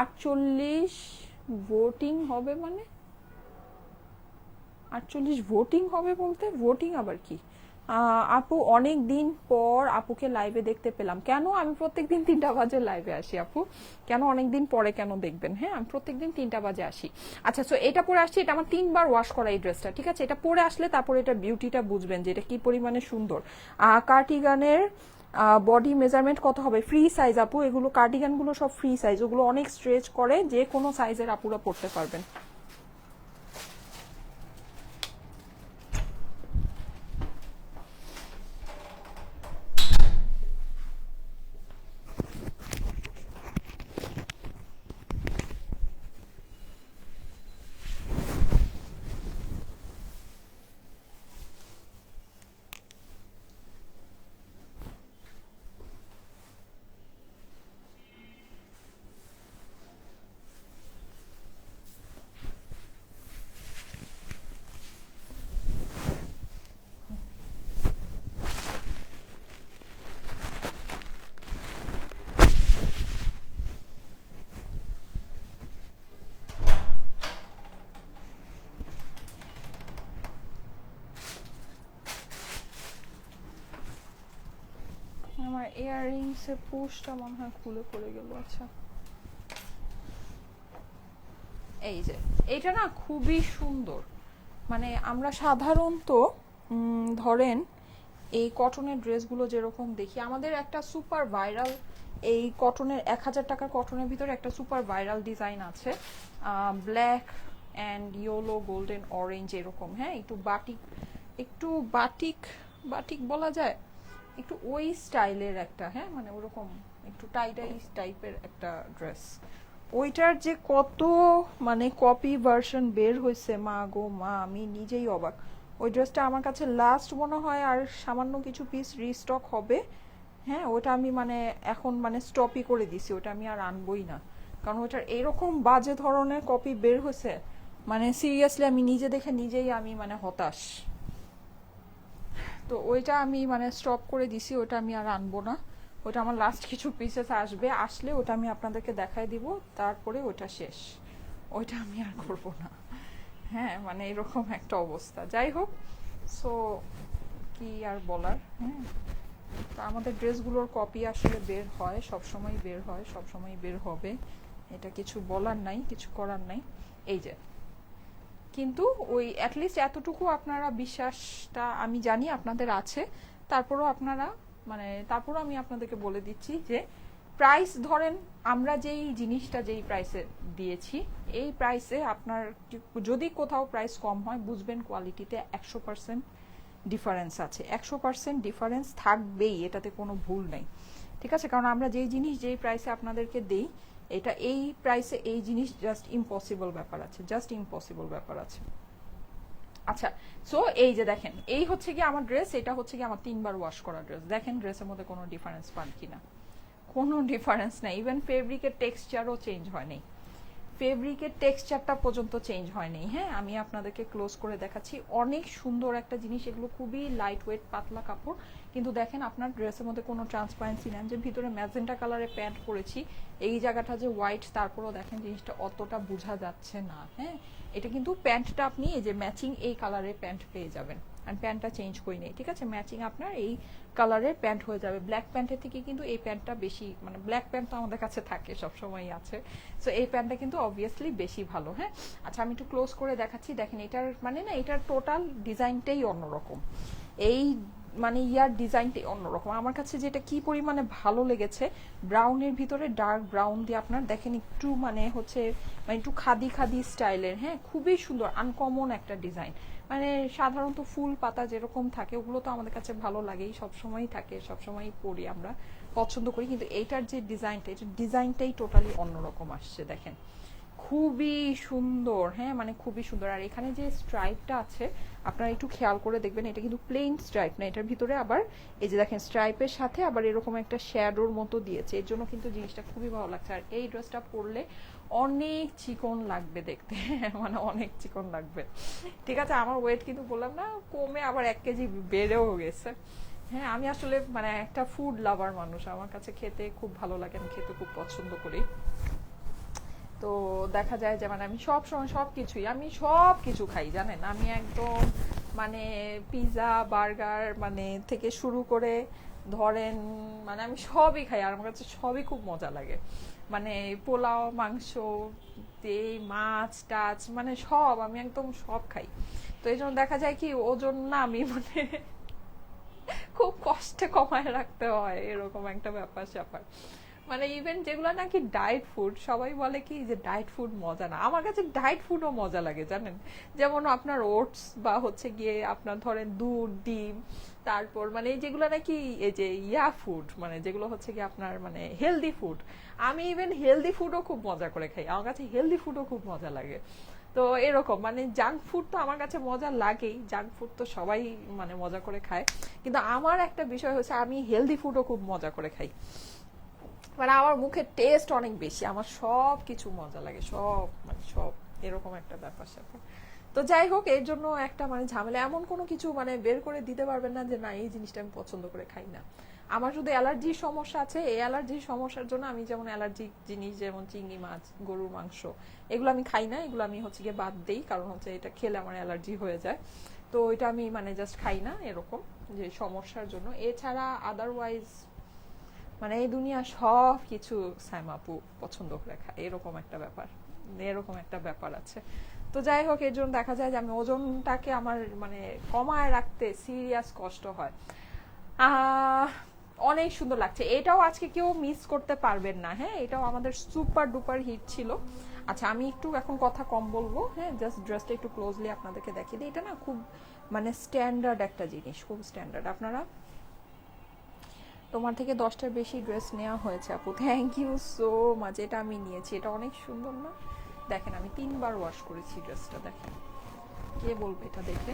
48 ভোটিং হবে, মানে 48 ভোটিং হবে বলতে ভোটিং আবার কি? আপু অনেক দিন পর আপুকে লাইভে দেখতে পেলাম। কেন? আমি প্রত্যেকদিন 3টা বাজে লাইভে আসি আপু। কেন অনেক দিন পরে কেন দেখবেন? হ্যাঁ, আমি প্রত্যেকদিন 3টা বাজে আসি। আচ্ছা, সো এটা পরে আসছি, এটা আমার 3বার ওয়াশ করা এই ড্রেসটা, ঠিক আছে? এটা পরে আসলে তারপরে এটা বিউটিটা বুঝবেন যে এটা কি পরিমাণে সুন্দর। কার্টিগানের বডি মেজারমেন্ট কত হবে? ফ্রি সাইজ আপু, এগুলো কার্ডিগান গুলো সব ফ্রি সাইজ, ওগুলো অনেক স্ট্রেচ করে, যে কোনো সাইজের আপুরা পরতে পারবেন। আমার ইয়াররিংস এর পুশটা মনে হয় খুলে পড়ে গেল। আচ্ছা, এই যে এটা না খুবই সুন্দর। মানে আমরা সাধারণত ধরেন এই কটনের ড্রেসগুলো যেরকম দেখি, আমাদের একটা সুপার ভাইরাল, এই কটনের 1000 টাকার কটনের ভিতরে একটা সুপার ভাইরাল ডিজাইন আছে, black and yellow golden orange এরকম, হ্যাঁ, একটু বাটিক বাটিক বলা যায়, একটু ওই স্টাইলের একটা, হ্যাঁ, মানে ওরকম একটু টাইডাই টাইপের একটা ড্রেস। ওইটার যে কত মানে কপি ভার্সন বের হয়েছে, মা গো মা, আমি নিজেই অবাক। ওই ড্রেসটা আমার কাছে লাস্ট মনে হয় আর সামান্য কিছু পিস রিস্টক হবে। হ্যাঁ, ওটা আমি মানে এখন মানে স্টপই করে দিছি, ওটা আমি আর আনবই না, কারণ ওটার এরকম বাজে ধরনের কপি বের হয়েছে, মানে সিরিয়াসলি আমি নিজে দেখে নিজেই আমি মানে হতাশ। তো ওইটা আমি মানে স্টপ করে দিছি, ওটা আমি আর আনবো না। ওটা আমার লাস্ট কিছু পিসেস আসবে, আসলে ওটা আমি আপনাদেরকে দেখাই দিব, তারপরে ওটা শেষ, ওইটা আমি আর করব না। হ্যাঁ, মানে এরকম একটা অবস্থা। যাই হোক, সো কি আর বলার। হ্যাঁ, তো আমাদের ড্রেসগুলোর কপি আসলে বের হয়, সবসময় বের হয়, সবসময় বের হবে, এটা কিছু বলার নাই, কিছু করার নাই। এই যে, কিন্তু ওই অ্যাটলিস্ট এতটুকু আপনারা বিশ্বাসটা আমি জানি আপনাদের আছে, তারপরও আপনারা মানে তারপরও আমি আপনাদেরকে বলে দিচ্ছি যে প্রাইস ধরেন আমরা যেই জিনিসটা যেই প্রাইসে দিয়েছি, এই প্রাইসে আপনার যদি কোথাও প্রাইস কম হয়, বুঝবেন কোয়ালিটিতে 100% ডিফারেন্স আছে, 100% ডিফারেন্স থাকবেই, এটাতে কোনো ভুল নেই, ঠিক আছে? কারণ আমরা যেই জিনিস যেই প্রাইসে আপনাদেরকে দেই, এটা এই প্রাইসে এই জিনিস জাস্ট ইম্পসিবল ব্যাপার আছে, জাস্ট ইম্পসিবল ব্যাপার আছে। আচ্ছা, সো এই যে দেখেন, এই হচ্ছে কি আমার ড্রেস, এটা হচ্ছে কি আমার 3বার ওয়াশ করা ড্রেস। দেখেন ড্রেসের মধ্যে কোনো ডিফারেন্স পান কিনা? কোনো ডিফারেন্স নাই, ইভেন ফেব্রিকের টেক্সচারও চেঞ্জ হয়নি, ফেব্রিকের টেক্সচারটা পর্যন্ত চেঞ্জ হয়নি। হ্যাঁ, আমি আপনাদেরকে ক্লোজ করে দেখাচ্ছি, অনেক সুন্দর একটা জিনিস, এগুলো খুবই লাইট ওয়েট পাতলা কাপড়, কিন্তু দেখেন আপনার ড্রেসের মধ্যে কোনো ট্রান্সপারেন্সি নেই। যে ভিতরে ম্যাজেন্টা কালারের প্যান্ট পরেছি, এই জায়গাটা যে হোয়াইট, তারপরও দেখেন জিনিসটা অতটা বোঝা যাচ্ছে না। হ্যাঁ, এটা কিন্তু প্যান্টটা আপনি এই যে ম্যাচিং এই কালারের প্যান্ট পেয়ে যাবেন, আর প্যান্টটা চেঞ্জ করি নেই, ঠিক আছে? ম্যাচিং আপনার এই কালারের প্যান্ট হয়ে যাবে। ব্ল্যাক প্যান্টের থেকে কিন্তু এই প্যান্টটা বেশি, মানে ব্ল্যাক প্যান্ট তো আমাদের কাছে থাকে, সবসময় আছে, সো এই প্যান্টটা কিন্তু অবভিয়াসলি বেশি ভালো। হ্যাঁ, আচ্ছা আমি একটু ক্লোজ করে দেখাচ্ছি, দেখেন এটার মানে না, এটার টোটাল ডিজাইনটাই অন্যরকম, এই মানে ইয়ার ডিজাইনটাই অন্যরকম। আমার কাছে যেটা কি পরিমাণে ভালো লেগেছে, ব্রাউনের ভিতরে ডার্ক ব্রাউন দিয়ে আপনার দেখেন একটু মানে হচ্ছে মানে একটু খাদি খাদি স্টাইলের, হ্যাঁ, খুবই সুন্দর আনকমন একটা ডিজাইন। মানে সাধারণত ফুল পাতা যেরকম থাকে ওগুলো তো আমাদের কাছে ভালো লাগেই, সবসময়ই থাকে, সবসময়ই পরি আমরা, পছন্দ করি, কিন্তু এইটার যে ডিজাইনটা, এটা ডিজাইনটাই টোটালি অন্যরকম আসছে, দেখেন খুবই সুন্দর। হ্যাঁ, মানে খুবই সুন্দর। আর এখানে যে স্ট্রাইপটা আছে আপনারা একটু খেয়াল করে দেখবেন, এটা কিন্তু প্লেন স্ট্রাইপ না, এটার ভিতরে আবার এই যে দেখেন স্ট্রাইপের সাথে আবার এরকম একটা শ্যাডোর মতো দিয়েছে, এর জন্য কিন্তু জিনিসটা খুবই ভালো লাগছে। আর এই ড্রেসটা পরলে অনেক চিকন লাগবে দেখতে, মানে অনেক চিকন লাগবে, ঠিক আছে? আমার ওয়েট কিন্তু বললাম না কমে আবার 1 কেজি বেড়েও গেছে। হ্যাঁ, আমি আসলে মানে একটা ফুড লাভার মানুষ, আমার কাছে খেতে খুব ভালো লাগে, আমি খেতে খুব পছন্দ করি। তো দেখা যায় যে মানে আমি সব সময় সব কিছু খাই, জানেন, আমি একদম মানে পিৎজা বার্গার মানে থেকে শুরু করে ধরেন মানে আমি সবই খাই, আর আমার কাছে সবই খুব মজা লাগে। মানে পোলাও, মাংস, এই মাছ টাছ মানে সব, আমি একদম সব খাই। তো এই জন্য দেখা যায় কি ওজন না আমি মানে খুব কষ্টে কমায় রাখতে হয়, এরকম একটা ব্যাপার স্যাপার। মানে ইভেন যেগুলো নাকি ডায়েট ফুড, সবাই বলে কি যে ডায়েট ফুড মজা না, আমার কাছে ডায়েট ফুডও মজা লাগে জানেন। যেমন আপনার ওটস বা হচ্ছে গিয়ে আপনার ধরেন দুধ, ডিম, তারপর মানে যেগুলো নাকি এই যে ফুড, মানে যেগুলো হচ্ছে কি আপনার মানে হেলদি ফুড, আমি ইভেন হেলদি ফুডও খুব মজা করে খাই, আমার কাছে হেলদি ফুডও খুব মজা লাগে। তো এরকম মানে জাঙ্ক ফুড তো আমার কাছে মজা লাগেই, জাঙ্ক ফুড তো সবাই মানে মজা করে খায়, কিন্তু আমার একটা বিষয় হচ্ছে আমি হেলদি ফুডও খুব মজা করে খাই। মানে আমার মুখের টেস্ট অনেক বেশি, আমার সব কিছু মজা লাগে, সব মানে সব, এরকম একটা ব্যাপার স্যাপার। তো যাই হোক, এর জন্য একটা মানে ঝামেলা, এমন কোনো কিছু মানে বের করে দিতে পারবেন না যে না এই জিনিসটা আমি পছন্দ করে খাই না। আমার শুধু অ্যালার্জির সমস্যা আছে, এই অ্যালার্জির সমস্যার জন্য আমি যেমন অ্যালার্জিক জিনিস যেমন চিংড়ি মাছ, গরুর মাংস, এগুলো আমি খাই না, এগুলো আমি হচ্ছে গিয়ে বাদ দেই, কারণ হচ্ছে এটা খেলে আমার অ্যালার্জি হয়ে যায়। তো এটা আমি মানে জাস্ট খাই না এরকম যে সমস্যার জন্য। এছাড়া আদারওয়াইজ মানে এই দুনিয়া সব কিছু সাইমাপু পছন্দ করে খায়, এরকম একটা ব্যাপার, এরকম একটা ব্যাপার আছে। তো যাই হোক, এর জন্য দেখা যায় যে আমি ওজনটাকে আমার মানে কমায় রাখতে সিরিয়াস কষ্ট হয়। অনেক সুন্দর লাগছে, এটাও আজকে কেউ মিস করতে পারবেন না। হ্যাঁ, এটাও আমাদের সুপার ডুপার হিট ছিল। আচ্ছা, আমি একটু এখন কথা কম বলবো, হ্যাঁ, জাস্ট ড্রেসটা একটু ক্লোজলি আপনাদেরকে দেখিয়ে দিই। এটা না খুব মানে স্ট্যান্ডার্ড একটা জিনিস, খুব স্ট্যান্ডার্ড। আপনারা, তোমার থেকে 10টার বেশি ড্রেস নেওয়া হয়েছে আপু, থ্যাংক ইউ সো মাচ। এটা আমি নিয়েছি, এটা অনেক সুন্দর না? দেখেন আমি 3বার ওয়াশ করেছি ড্রেসটা, দেখেন, কে বলবে এটা দেখে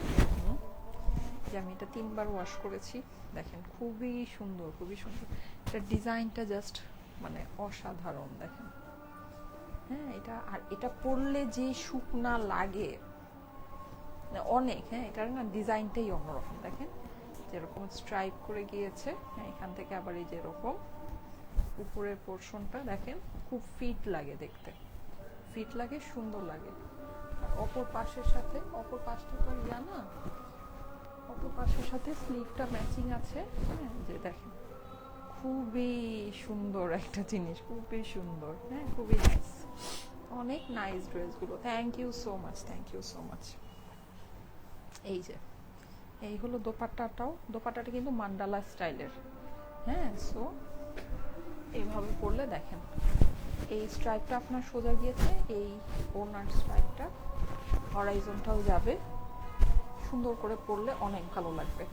যে আমি এটা 3বার ওয়াশ করেছি। দেখেন খুবই সুন্দর, খুবই সুন্দর, এটা ডিজাইনটা জাস্ট মানে অসাধারণ, দেখেন। হ্যাঁ, এটা আর এটা পরলে যে শুকনা লাগে অনেক, হ্যাঁ, এটার না ডিজাইনটাই অন্যরকম, দেখেন যেরকম স্ট্রাইপ করে গিয়েছে, হ্যাঁ, এখান থেকে আবার এই যেরকম উপরের পোর্শনটা দেখেন, খুব ফিট লাগে দেখতে, ফিট লাগে, সুন্দর লাগে। আর অপর পাশের সাথে, অপর পাশটা তো ইয়া না, অপর পাশের সাথে স্লিভটা ম্যাচিং আছে, হ্যাঁ, যে দেখেন খুবই সুন্দর একটা জিনিস, খুবই সুন্দর, হ্যাঁ, খুবই নাইস, অনেক নাইস ড্রেসগুলো। Thank you so much, thank you so much. এই যে এই হলো দোপাট্টাটাও, দোপাট্টাটা কিন্তু মান্ডালা স্টাইলের, হ্যাঁ। সো এইভাবে পরলে দেখেন এই স্ট্রাইপটা আপনার সোজা গিয়েছে, এই ওনার স্ট্রাইপটা হরাইজনটাও যাবে, সুন্দর করে পরলে অনেক ভালো লাগবে।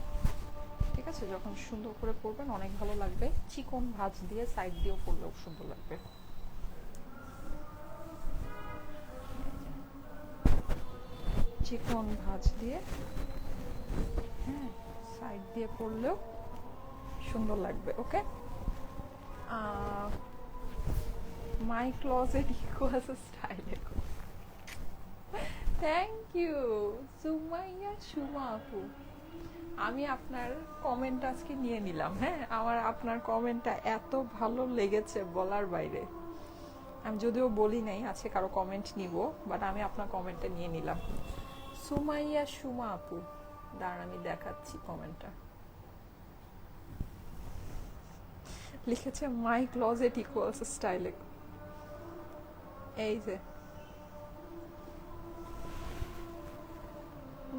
ঠিক আছে, যখন সুন্দর করে পরবেন অনেক ভালো লাগবে। চিকন ভাঁজ দিয়ে সাইড দিয়েও পরলেও সুন্দর লাগবে। চিকন ভাঁজ দিয়ে, হ্যাঁ, সাইড দিয়ে পরলেও সুন্দর লাগবে। Okay, my closet equals style. Thank you Sumaiya Suma আপু, আমি আপনার কমেন্ট আজকে নিয়ে নিলাম। হ্যাঁ, আমার আপনার কমেন্টটা এত ভালো লেগেছে বলার বাইরে। আমি যদিও বলি নাই আজকে কারো কমেন্ট নিব, বাট আমি আপনার কমেন্টটা নিয়ে নিলাম। সুমাইয়া সুমা আপু, দাঁড়ান আমি দেখাচ্ছি কমেন্টটা। লিখেছে মাই ক্লোজেট ইকুয়ালস স্টাইলে, এই যে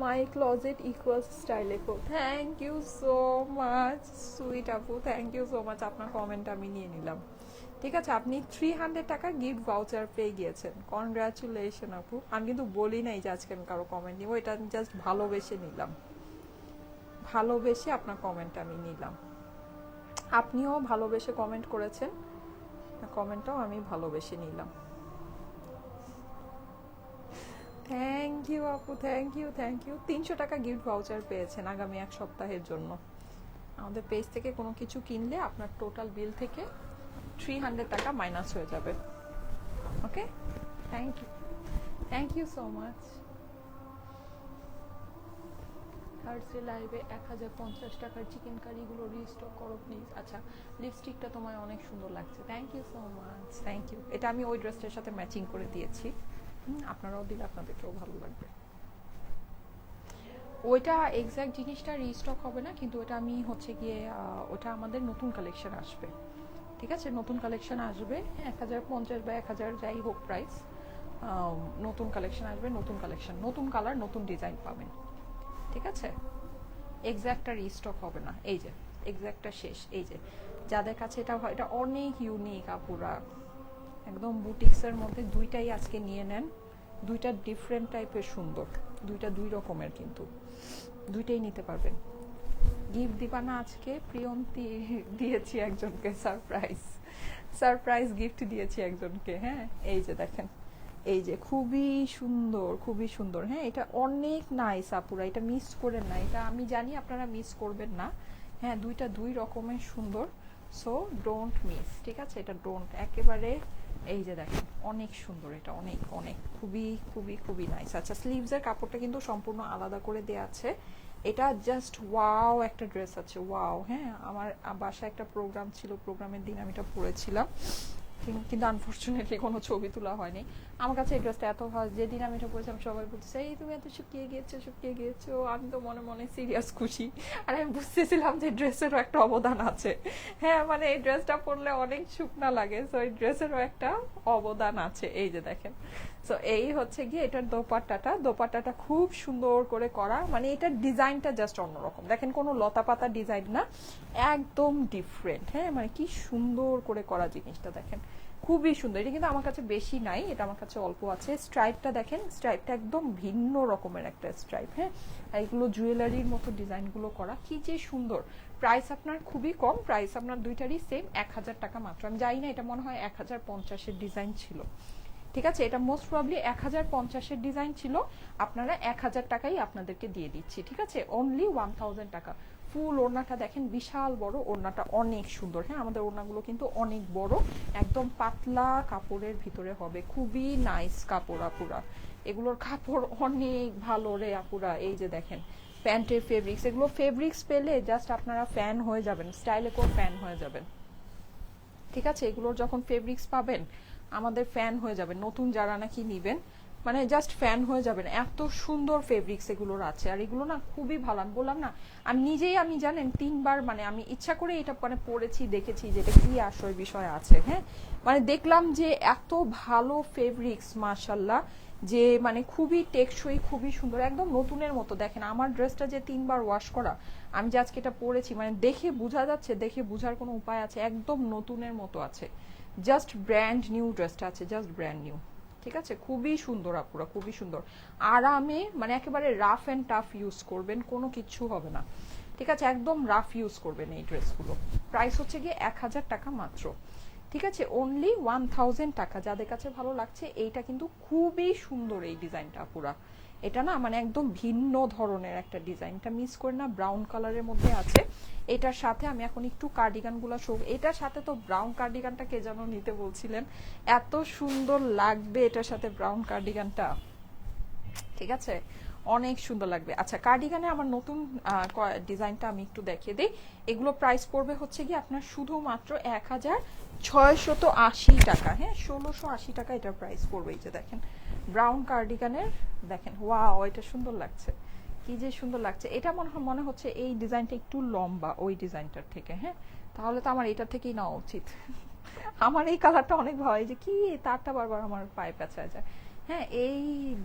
মাই ক্লোজেট ইকুয়ালস স্টাইলে। Thank you so much sweet আপু, থ্যাংক ইউ সো মাচ, আপনার কমেন্ট আমি নিয়ে নিলাম। ঠিক আছে, আপনি 300 টাকা গিফট ভাউচার পেয়ে গিয়েছেন, কনগ্রাচুলেশন আপু। আমি কিন্তু বলি নাই যে আজকে আমি কারো কমেন্ট নিব, এটা আমি জাস্ট ভালোবেসে নিলাম, ভালোবেসে আপনার কমেন্ট আমি নিলাম। আপনিও ভালোবেসে কমেন্ট করেছেন, কমেন্টটাও আমি ভালোবেসে নিলাম। থ্যাংক ইউ আপু, থ্যাংক ইউ, থ্যাংক ইউ। 300 টাকা গিফট ভাউচার পেয়েছেন আগামী 1 সপ্তাহের জন্য। আমাদের পেজ থেকে কোনো কিছু কিনলে আপনার টোটাল বিল থেকে 300 টাকা মাইনাস হয়ে যাবে। Okay, thank you, thank you so much. Thursday লাইভে 1050 টাকার চিকেন কারিগুলো রিস্টক করো প্লিজ। আচ্ছা, লিপস্টিকটা তোমায় অনেক সুন্দর লাগছে, thank you so much, thank you. এটা আমি ওই ড্রেসটার সাথে ম্যাচিং করে দিয়েছি, আপনারাও দিলে আপনাদেরকেও ভালো লাগবে। ওইটা এক্স্যাক্ট জিনিসটা রিস্টক হবে না, কিন্তু ওটা আমি হচ্ছে গিয়ে ওটা আমাদের নতুন কালেকশন আসবে, ঠিক আছে? নতুন কালেকশন আসবে 1050 বা 1000 যাই হোক প্রাইস, নতুন কালেকশন আসবে, নতুন কালেকশন, নতুন কালার, নতুন ডিজাইন পাবেন, ঠিক আছে? এক্স্যাক্টটা রিস্টক হবে না, এই যে এক্স্যাক্টটা শেষ। এই যে যাদের কাছে এটা হয়, এটা অনেক ইউনিক আপুরা, একদম বুটিক্সের মধ্যে দুইটাই আজকে নিয়ে নেন, দুইটা ডিফারেন্ট টাইপের সুন্দর, দুইটা দুই রকমের, কিন্তু দুইটাই নিতে পারবেন। গিফট দিবা না আজকে? প্রিয়ন্তি দিয়েছি একজনকে, সারপ্রাইজ সারপ্রাইজ গিফট দিয়েছি একজনকে। হ্যাঁ এই যে দেখেন, এই যে খুবই সুন্দর, খুবই সুন্দর। হ্যাঁ এটা অনেক নাইস আপুরা, এটা মিস করেন না, এটা আমি জানি আপনারা মিস করবেন না। হ্যাঁ দুইটা দুই রকমের সুন্দর, সো ডোন্ট মিস, ঠিক আছে? এটা ডোন্ট একেবারে, এই যে দেখেন অনেক সুন্দর, এটা অনেক অনেক খুবই খুবই খুবই নাইস। আচ্ছা স্লিভসের কাপড়টা কিন্তু সম্পূর্ণ আলাদা করে দেয়া আছে, এটা জাস্ট ওয়াও একটা ড্রেস আছে, ওয়াও। হ্যাঁ আমার বাসায় একটা প্রোগ্রাম ছিল, প্রোগ্রামের দিন আমি এটা পরেছিলাম, কিন্তু আনফর্চুনেটলি কোনো ছবি তোলা হয়নি। আমার কাছে এই ড্রেসটা এত ভালো, যেদিন আমি এটা পরেছিলাম সবাই বলতেছে এই তুমি এত শুকিয়ে গিয়েছো, শুকিয়ে গিয়েছো। আমি তো মনে মনে সিরিয়াস খুশি, আর আমি বুঝতেছিলাম যে ড্রেসেরও একটা অবদান আছে। হ্যাঁ মানে এই ড্রেসটা পরলে অনেক শুকনা লাগে, সো এই ড্রেসেরও একটা অবদান আছে। এই যে দেখেন, সো এই হচ্ছে গিয়ে এটার দোপাট্টাটা খুব সুন্দর করে করা, মানে এটার ডিজাইনটা জাস্ট অন্যরকম। দেখেন কোনো লতা পাতা ডিজাইন না, একদম ডিফারেন্ট। হ্যাঁ মানে কি সুন্দর করে করা জিনিসটা দেখেন, খুবই সুন্দর। এটা কিন্তু আমার কাছে বেশি নাই, এটা আমার কাছে অল্প আছে। স্ট্রাইপটা দেখেন, স্ট্রাইপটা একদম ভিন্ন রকমের একটা স্ট্রাইপ। হ্যাঁ আর এগুলো জুয়েলারির মতো ডিজাইনগুলো করা, কি যে সুন্দর। প্রাইস আপনার খুবই কম, প্রাইস আপনার দুইটারই সেম 1000 টাকা মাত্র। আমি জানি না, এটা মনে হয় 1050-এর ডিজাইন ছিল, ঠিক আছে? এটা মোস্ট প্রবাবলি 1050-এর ডিজাইন ছিল, আপনারা 1000 টাকাই আপনাদেরকে দিয়ে দিচ্ছি, ঠিক আছে? অনলি 1000 টাকা। ফুল ওড়নাটা দেখেন, বিশাল বড় ওড়নাটা, অনেক সুন্দর। হ্যাঁ আমাদের ওড়নাগুলো কিন্তু অনেক বড়, একদম পাতলা কাপড়ের ভিতরে হবে, খুবই নাইস কাপড় আপুরা, এগুলোর কাপড় অনেক ভালো রে আপুরা। এই যে দেখেন প্যান্টের ফেব্রিক্স, এগুলো ফেব্রিক্স পেলে জাস্ট আপনারা ফ্যান হয়ে যাবেন, স্টাইলে করে ফ্যান হয়ে যাবেন, ঠিক আছে? এগুলোর যখন ফেব্রিক্স পাবেন আমাদের ফ্যান হয়ে যাবেন, নতুন যারা নাকি নিবেন মানে জাস্ট ফ্যান হয়ে যাবেন, এত সুন্দর ফেব্রিক্স এগুলোর আছে। আর এগুলো না খুবই ভালো, আমি বললাম না, আমি নিজেই আমি জানেন 3বার মানে আমি ইচ্ছা করে এটা মানে পড়েছি, দেখেছি যে এটা কি আশয় বিষয় আছে। হ্যাঁ মানে দেখলাম যে এত ভালো ফেব্রিক্স মাশাল্লাহ, যে মানে খুবই টেকসই, খুবই সুন্দর, একদম নতুনের মতো। দেখেন আমার ড্রেসটা যে 3বার ওয়াশ করা, আমি যে আজকে এটা পরেছি মানে দেখে বোঝা যাচ্ছে, দেখে বোঝার কোনো উপায় আছে, একদম নতুনের মতো আছে, জাস্ট ব্র্যান্ড নিউ ড্রেসটা আছে, জাস্ট ব্র্যান্ড নিউ, ঠিক আছে? খুবই সুন্দর আপুরা, খুবই সুন্দর, আরামে মানে একেবারে রাফ অ্যান্ড টাফ ইউজ করবেন, কোনো কিচ্ছু হবে না, ঠিক আছে? একদম রাফ ইউজ করবেন এই ড্রেসগুলো। প্রাইস হচ্ছে গিয়ে 1000 টাকা মাত্র, ঠিক আছে? অনলি 1000 টাকা। যাদের কাছে ভালো লাগছে, এইটা কিন্তু খুবই সুন্দর এই ডিজাইনটা পুরা, এটা না মানে একদম ভিন্ন ধরনের একটা ডিজাইনটা মিস করে না, ব্রাউন কালারের মধ্যে আছে। এটার সাথে আমি এখন একটু কার্ডিগানগুলো শো, এটার সাথে তো ব্রাউন কার্ডিগানটা কে যেন নিতে বলছিলেন, এত সুন্দর লাগবে এটার সাথে ব্রাউন কার্ডিগানটা, ঠিক আছে? অনেক সুন্দর লাগবে। আচ্ছা কার্ডিগানে আমার নতুন ডিজাইনটা আমি একটু দেখিয়ে দিই। এগুলো প্রাইস পড়বে হচ্ছে কি আপনার শুধুমাত্র 1680 টাকা। হ্যাঁ 1680 টাকা এটার প্রাইস পড়বে। এই যে দেখেন ব্রাউন কার্ডিগানের, দেখেন ওয়াও এটা সুন্দর লাগছে, কি যে সুন্দর লাগছে। এটা মনে হচ্ছে এই ডিজাইনটা একটু লম্বা ওই ডিজাইনটার থেকে। হ্যাঁ তাহলে তো আমার এটা থেকেই নেওয়া উচিত। আমার এই কালারটা অনেক ভালো, এই যে কি তারটা বারবার আমার পায়ে পেঁচায় যায়। হ্যাঁ এই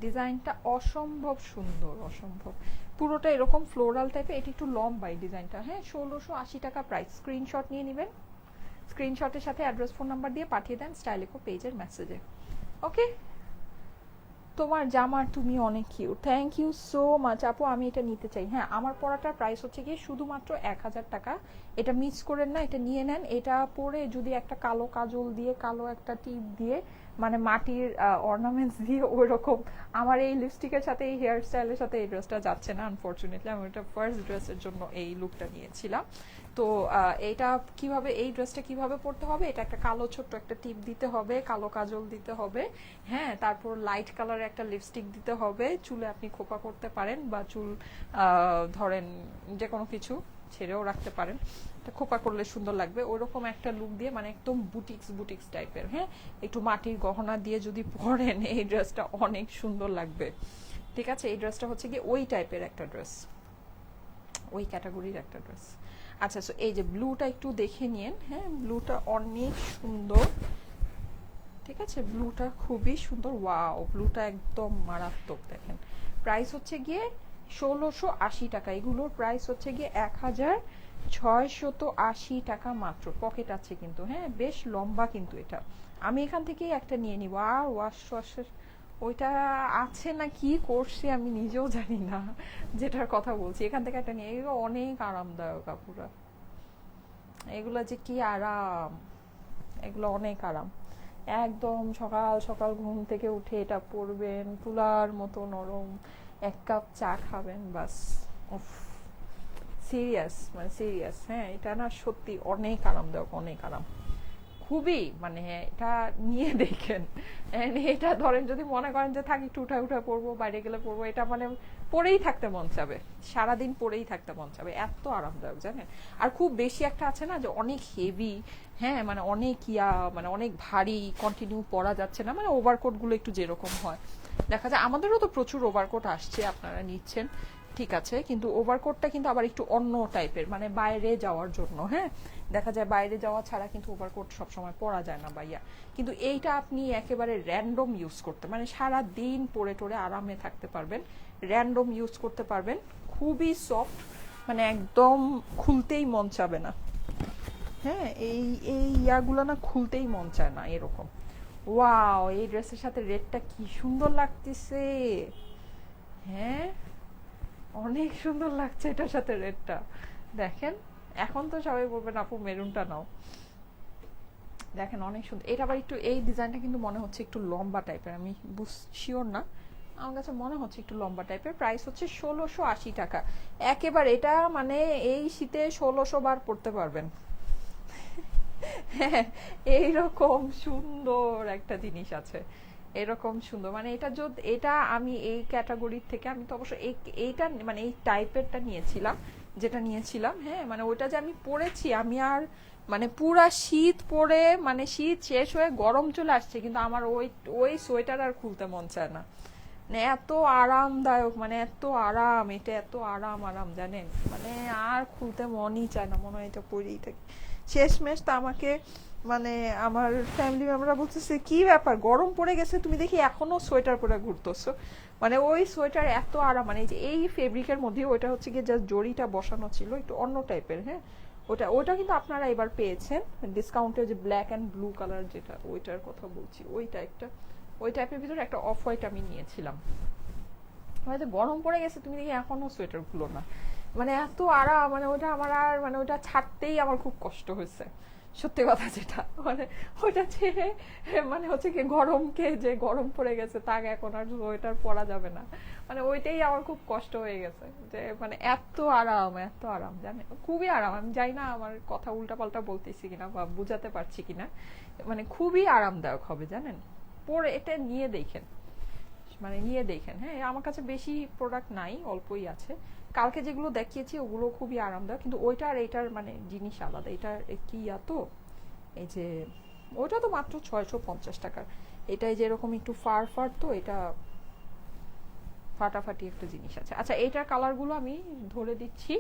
ডিজাইনটা অসম্ভব সুন্দর, অসম্ভব, পুরোটা এরকম ফ্লোরাল টাইপের, এটা একটু লম্বা এই ডিজাইনটা। হ্যাঁ 1680 টাকা প্রাইস। স্ক্রিনশট নিয়ে নেবেন, স্ক্রিনশটের সাথে অ্যাড্রেস ফোন নাম্বার দিয়ে পাঠিয়ে দেন স্টাইলেকো পেজের মেসেজে। ওকে তোমার জামার তুমি অনেক cute, thank you so much আপু, আমি এটা নিতে চাই। হ্যাঁ আমার পরাটার প্রাইস হচ্ছে গিয়ে শুধুমাত্র 1000 টাকা, এটা মিস করেন না, এটা নিয়ে নেন। এটা পরে যদি একটা কালো কাজল দিয়ে, কালো একটা টিপ দিয়ে, মানে মাটির অর্নামেন্টস দিয়ে ওই রকম, আমার এই লিপস্টিকের সাথে এই হেয়ার স্টাইলের সাথে এই ড্রেসটা যাচ্ছে না আনফর্চুনেটলি। আমি এটা ফার্স্ট ড্রেসের জন্য এই লুকটা নিয়েছিলাম। তো এটা কিভাবে, এই ড্রেসটা কিভাবে পরতে হবে, এটা একটা কালো ছোট্ট একটা টিপ দিতে হবে, কালো কাজল দিতে হবে। হ্যাঁ তারপর লাইট কালারের একটা লিপস্টিক দিতে হবে, চুলে আপনি খোপা করতে পারেন বা চুল ধরেন যে কোনো কিছু ছেড়েও রাখতে পারেন, খোপা করলে সুন্দর লাগবে। ওইরকম একটা লুক দিয়ে মানে একদম বুটিক্স টাইপের। হ্যাঁ একটু মাটির গহনা দিয়ে যদি পরেন এই ড্রেসটা অনেক সুন্দর লাগবে, ঠিক আছে, এই ড্রেসটা হচ্ছে কি ওই টাইপের একটা ড্রেস, ওই ক্যাটাগরির একটা ড্রেস। আচ্ছা, সো এই যে ব্লুটা একটু দেখে নিন, হ্যাঁ ব্লুটা অনেক সুন্দর, ঠিক আছে, ব্লুটা খুবই সুন্দর, ওয়াও ব্লুটা একদম মারাত্মক। দেখেন প্রাইস হচ্ছে গিয়ে 1680 টাকা, এগুলোর প্রাইস হচ্ছে গিয়ে 1680 টাকা মাত্র। পকেট আছে কিন্তু, হ্যাঁ বেশ লম্বা কিন্তু এটা। আমি এখান থেকেই একটা নিয়ে নিব। আর ওয়াশের ওইটা আছে না কি করছে আমি নিজেও জানি না, যেটার কথা বলছি, এখান থেকে একটা নিয়ে, এগুলো অনেক আরামদায়ক আপুরা, এগুলো যে কি আরাম, এগুলো অনেক আরাম। একদম সকাল সকাল ঘুম থেকে উঠে এটা পরবেন, তুলার মতো নরম, এক কাপ চা খাবেন, বাস। উফ, সিরিয়াস, মানে সিরিয়াস, হ্যাঁ এটা না সত্যি অনেক আরামদায়ক, অনেক আরাম, খুবই, মানে এটা নিয়ে দেখেন। এটা ধরেন যদি মনে করেন যে থাকি একটু উঠায় উঠায় পরবো, বাইরে গেলে পরবো, এটা মানে পরেই থাকতে মন চাবে, সারাদিন পরেই থাকতে মন চাবে, এত আরামদায়ক জানেন। আর খুব বেশি একটা আছে না যে অনেক হেভি, হ্যাঁ মানে অনেক মানে অনেক ভারী, কন্টিনিউ পরা যাচ্ছে না, মানে ওভারকোট গুলো একটু যেরকম হয় দেখা যায়, আমাদেরও তো প্রচুর ওভারকোট আসছে, আপনারা নিচ্ছেন ঠিক আছে, কিন্তু ওভারকোটটা কিন্তু আবার একটু অন্য টাইপের, মানে বাইরে যাওয়ার জন্য, হ্যাঁ দেখা যায় বাইরে যাওয়া ছাড়া কিন্তু ওভারকোট সবসময় পরা যায় না ভাইয়া, কিন্তু এইটা আপনি একেবারে র্যান্ডম ইউজ করতে, মানে সারা দিন পরে টোরে আরামে থাকতে পারবেন, র্যান্ডম ইউজ করতে পারবেন, খুবই সফট, মানে একদম খুলতেই মন চাবে না, হ্যাঁ এই এই ইয়াগুলো না খুলতেই মন চায় না এরকম। ওয়াও, এই ড্রেসের সাথে রেডটা কি সুন্দর লাগতেছে, হ্যাঁ অনেক সুন্দর লাগছে এটার সাথে রেডটা, দেখেন এখন তো সবাই বলবেন আপু মেরুনটা নাও, দেখেন অনেক সুন্দর। এটা আবার একটু এই ডিজাইনটা কিন্তু মনে হচ্ছে একটু লম্বা টাইপের, আমি শিওর না, আমার কাছে মনে হচ্ছে একটু লম্বা টাইপের। প্রাইস হচ্ছে 1680 টাকা, একেবারে এটা মানে এই শীতে 1600 বার পড়তে পারবেন। হ্যাঁ, এইরকম সুন্দর একটা জিনিস আছে, এরকম সুন্দর, মানে এটা যদি এটা আমি এই ক্যাটাগরির থেকে, আমি তো অবশ্য এইটা মানে এই টাইপেরটা নিয়েছিলাম, যেটা নিয়েছিলাম, হ্যাঁ মানে ওইটা যে আমি পরেছি, আমি আর মানে পুরা শীত পরে, মানে শীত শেষ হয়ে গরম চলে আসছে, কিন্তু আমার ওই ওই সোয়েটার আর খুলতে মন চায় না, মানে এত আরামদায়ক, মানে এত আরাম, এটা এত আরাম জানেন, মানে আর খুলতে মনই চায় না, মনে হয় এটা পরেই থাকি। শেষমেশ তো আমাকে মানে আমার ফ্যামিলি মেম্বাররা বলতেছে কি ব্যাপার গরম পড়ে গেছে তুমি দেখি এখনো সোয়েটার পরে ঘুরতেছো, মানে ওই সোয়েটার এত আরাম, মানে এই ফেব্রিকের মধ্যে ওইটা হচ্ছে গিয়ে জাস্ট জড়িটা বসানো ছিল একটু অন্য টাইপের, হ্যাঁ ওটা ওটা কিন্তু আপনারা এবার পেয়েছেন ডিসকাউন্টে, যে ব্ল্যাক অ্যান্ড ব্লু কালার যেটা, ওইটার কথা বলছি, ওই টাইপটা, ওই টাইপের ভিতরে একটা অফ হোয়াইট আমি নিয়েছিলাম। হয়তো গরম পড়ে গেছে তুমি দেখি এখনো সোয়েটার খুলো না, মানে এত আরাম, মানে ওটা আমার আর মানে ওটা ছাড়তেই আমার খুব কষ্ট হয়েছে, সত্যি কথা যেটা, মানে ওইটা ছেড়ে মানে হচ্ছে কি গরমকে, যে গরম পড়ে গেছে তাকে এখন আর সোয়েটার পরা যাবে না, মানে ওইটাই আমার খুব কষ্ট হয়ে গেছে, যে মানে এত আরাম, এত আরাম জানে, খুবই আরাম। আমি জানি না আমার কথা উল্টাপাল্টা বলতেছি কিনা বা বুঝাতে পারছি কিনা, মানে খুবই আরামদায়ক হবে জানেন, পরে এটা নিয়ে দেখেন, মানে নিয়ে দেখেন, হ্যাঁ আমার কাছে বেশি প্রোডাক্ট নাই, অল্পই আছে, কালকে যেগুলো দেখিয়েছি ওগুলো খুবই আরামদায়ক, কিন্তু ওইটা আর এইটার মানে জিনিস আলাদা, এটা কি তো এই যে ওইটা তো মাত্র 650 টাকার, এটাই যেরকম একটু ফার ফার, তো এটা ফাটাফাটি একটা জিনিস আছে। আচ্ছা এইটার কালারগুলো আমি ধরে দিচ্ছি,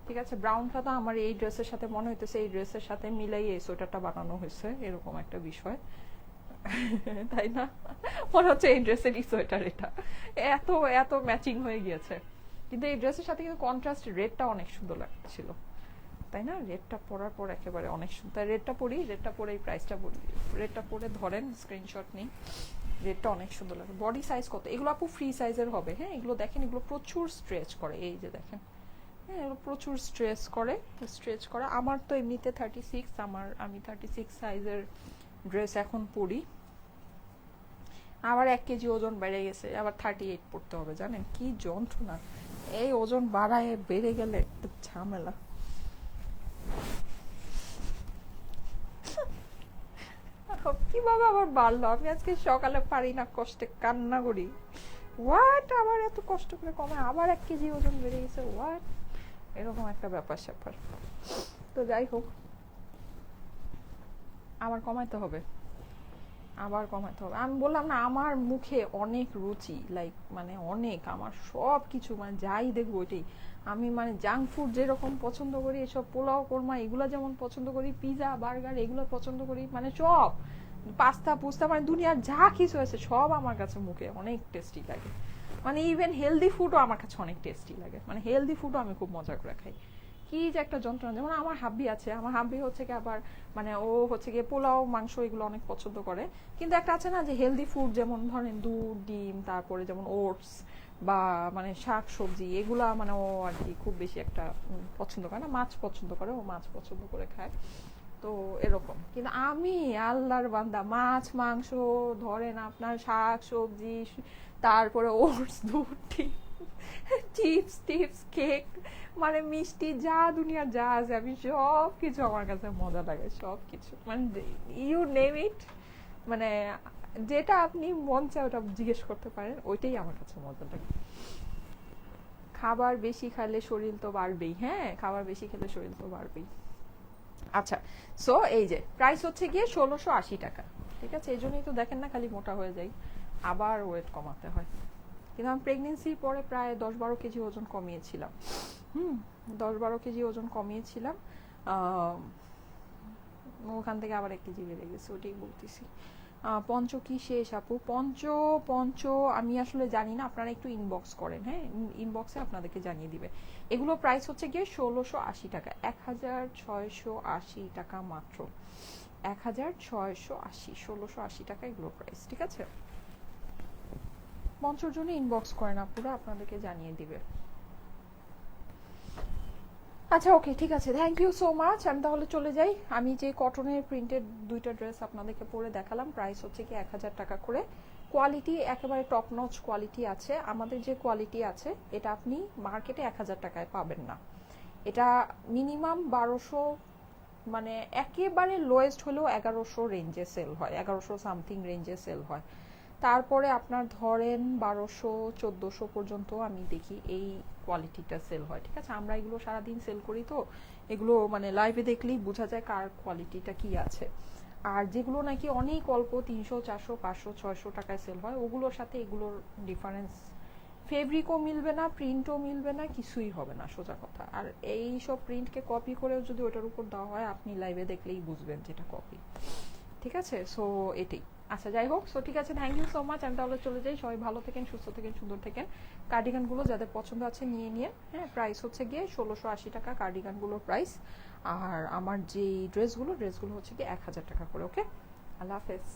ঠিক আছে, ব্রাউনটা তো আমার এই ড্রেসের সাথে মনে হইতেছে এই ড্রেসের সাথে মিলাই এই সোয়েটারটা বানানো হয়েছে, এরকম একটা বিষয়, তাই না, মনে হচ্ছে এই ড্রেসেরই সোয়েটার, এটা এত এত ম্যাচিং হয়ে গিয়েছে, কিন্তু এই ড্রেসের সাথে কিন্তু কন্ট্রাস্ট রেডটা অনেক সুন্দর লাগছিল, তাই না, রেডটা পরার পর একেবারে অনেক সুন্দর, রেডটা পরি, রেডটা পরে এই প্রাইসটা বলি, রেডটা পরে ধরেন স্ক্রিনশট নিই, রেডটা অনেক সুন্দর লাগে। বডি সাইজ কত, এগুলো আপু ফ্রি সাইজের হবে, হ্যাঁ এগুলো দেখেন, এগুলো প্রচুর স্ট্রেচ করে, এই যে দেখেন, হ্যাঁ এগুলো প্রচুর স্ট্রেচ করা, আমার তো এমনিতে 36, আমি 36 সাইজের ড্রেস এখন পরি, আবার 1 কেজি ওজন বেড়ে গেছে, আবার 38 পড়তে হবে, জানেন কি যন্ত্রণা, এই ওজন বাড়ায় বেড়ে গেলে একটু ঝামেলা। কিভাবে আবার বাড়লো, আমি আজকে সকালে পারি না, কষ্টে কান্না করি, হোয়াট আবার এত কষ্ট করে কমায় আবার 1 কেজি ওজন বেড়ে গেছে, হোয়াট, এরকম একটা ব্যাপার স্যাপার। তো যাই হোক, আমার কমাইতে হবে, আবার কমাতে হবে। আমি বললাম না আমার মুখে অনেক রুচি, লাইক মানে অনেক, আমার সব কিছু মানে যাই দেখবো ওইটাই। আমি মানে জাঙ্ক ফুড যেরকম পছন্দ করি, এসব পোলাও কোরমা এগুলো যেমন পছন্দ করি, পিজা বার্গার এগুলো পছন্দ করি, মানে সব পাস্তা পুস্তা মানে দুনিয়ার যা কিছু আছে সব আমার কাছে মুখে অনেক টেস্টি লাগে। মানে ইভেন হেলদি ফুডও আমার কাছে অনেক টেস্টি লাগে, মানে হেলদি ফুডও আমি খুব মজা করে খাই। কি যে একটা যন্ত্রণা, যেমন আমার হাব্বি আছে, আমার হাব্বি হচ্ছে কি আবার মানে ও হচ্ছে গিয়ে পোলাও মাংস এগুলো অনেক পছন্দ করে, কিন্তু একটা আছে না যে হেলদি ফুড, যেমন ধরেন দুধ ডিম, তারপরে যেমন ওটস বা মানে শাক সবজি এগুলা মানে ও আর কি খুব বেশি একটা পছন্দ করে না। মাছ পছন্দ করে, ও মাছ পছন্দ করে খায়। তো এরকম, কিন্তু আমি আল্লাহর বান্দা, মাছ মাংস ধরেন আপনার শাক সবজি, তারপরে ওটস দুধ ডিম, চিপস টিপস কেক, মানে মিষ্টি যা দুনিয়া যা আছে আমি সব কিছু আমার কাছে মজা লাগে, সব কিছু মানে ইউ নেম ইট, মানে যেটা আপনি মন চায় ওটা জিজ্ঞেস করতে পারেন, ওইটাই আমার কাছে মজা লাগে। খাবার বেশি খেলে শরীর তো বাড়বেই, হ্যাঁ খাবার বেশি খেলে শরীর তো বাড়বেই। আচ্ছা, সো এই যে প্রাইস হচ্ছে গিয়ে 1680 টাকা, ঠিক আছে? এই জন্যই তো দেখেন না খালি মোটা হয়ে যাই, আবার ওয়েট কমাতে হয়। কিন্তু আমি প্রেগনেন্সির পরে প্রায় 10-12 কেজি ওজন কমিয়েছিলাম। 10-12 কেজি ওজন কমিয়েছিলাম। ওখান থেকে আবার 1 কেজি বেড়ে গেছে, ওটাই বলতেছি। পঞ্চ কি শেষ আপু? পঞ্চ পঞ্চ আমি আসলে জানি না, আপনারা একটু ইনবক্স করেন, হ্যাঁ ইনবক্সে আপনাদেরকে জানিয়ে দিবে। এগুলো প্রাইস হচ্ছে গিয়ে 1680 টাকা, 1680 টাকা মাত্র, 1680, 1680 টাকা এগুলো প্রাইস, ঠিক আছে? পঞ্চর জন্য ইনবক্স করেন আপুরা, আপনাদেরকে জানিয়ে দিবে। আচ্ছা ওকে, ঠিক আছে, থ্যাংক ইউ সো মাচ। আমি তাহলে চলে যাই। আমি যে কটনের প্রিন্টেড দুইটা ড্রেস আপনাদেরকে পরে দেখালাম, প্রাইস হচ্ছে কি 1000 টাকা করে। কোয়ালিটি একেবারে টপ নচ কোয়ালিটি আছে। আমাদের যে কোয়ালিটি আছে এটা আপনি মার্কেটে 1000 টাকায় পাবেন না। এটা মিনিমাম 1200, মানে একেবারে লোয়েস্ট হলেও 1100 রেঞ্জে সেল হয়, 1100 সামথিং রেঞ্জে সেল হয়। তারপরে আপনার ধরেন 1200-1400 পর্যন্ত আমি দেখি এই কোয়ালিটিটা সেল হয়, ঠিক আছে? আমরা এগুলো সারাদিন সেল করি, তো এগুলো মানে লাইভে দেখলেই বোঝা যায় কার কোয়ালিটিটা কি আছে। আর যেগুলো নাকি অনেক অল্প 300 400 500 600 টাকায় সেল হয়, ওগুলোর সাথে এগুলোর ডিফারেন্স, ফেব্রিকও মিলবে না, প্রিন্টও মিলবে না, কিছুই হবে না, সোজা কথা। আর এই সব প্রিন্টকে কপি করেও যদি ওটার উপর দেওয়া হয়, আপনি লাইভে দেখলেই বুঝবেন যেটা কপি, ঠিক আছে? সো এটাই। আচ্ছা যাই হোক, সো ঠিক আছে, থ্যাংক ইউ সো মাচ। আমি তাহলে চলে যাই। সবাই ভালো থাকেন, সুস্থ থাকেন, সুন্দর থাকেন। কার্ডিগানগুলো যাদের পছন্দ আছে নিয়ে নিয়ে, হ্যাঁ প্রাইস হচ্ছে গিয়ে 1680 টাকা কার্ডিগানগুলোর প্রাইস। আর আমার যে ড্রেসগুলো হচ্ছে গিয়ে 1000 টাকা করে। ওকে, আল্লাহ হাফেজ।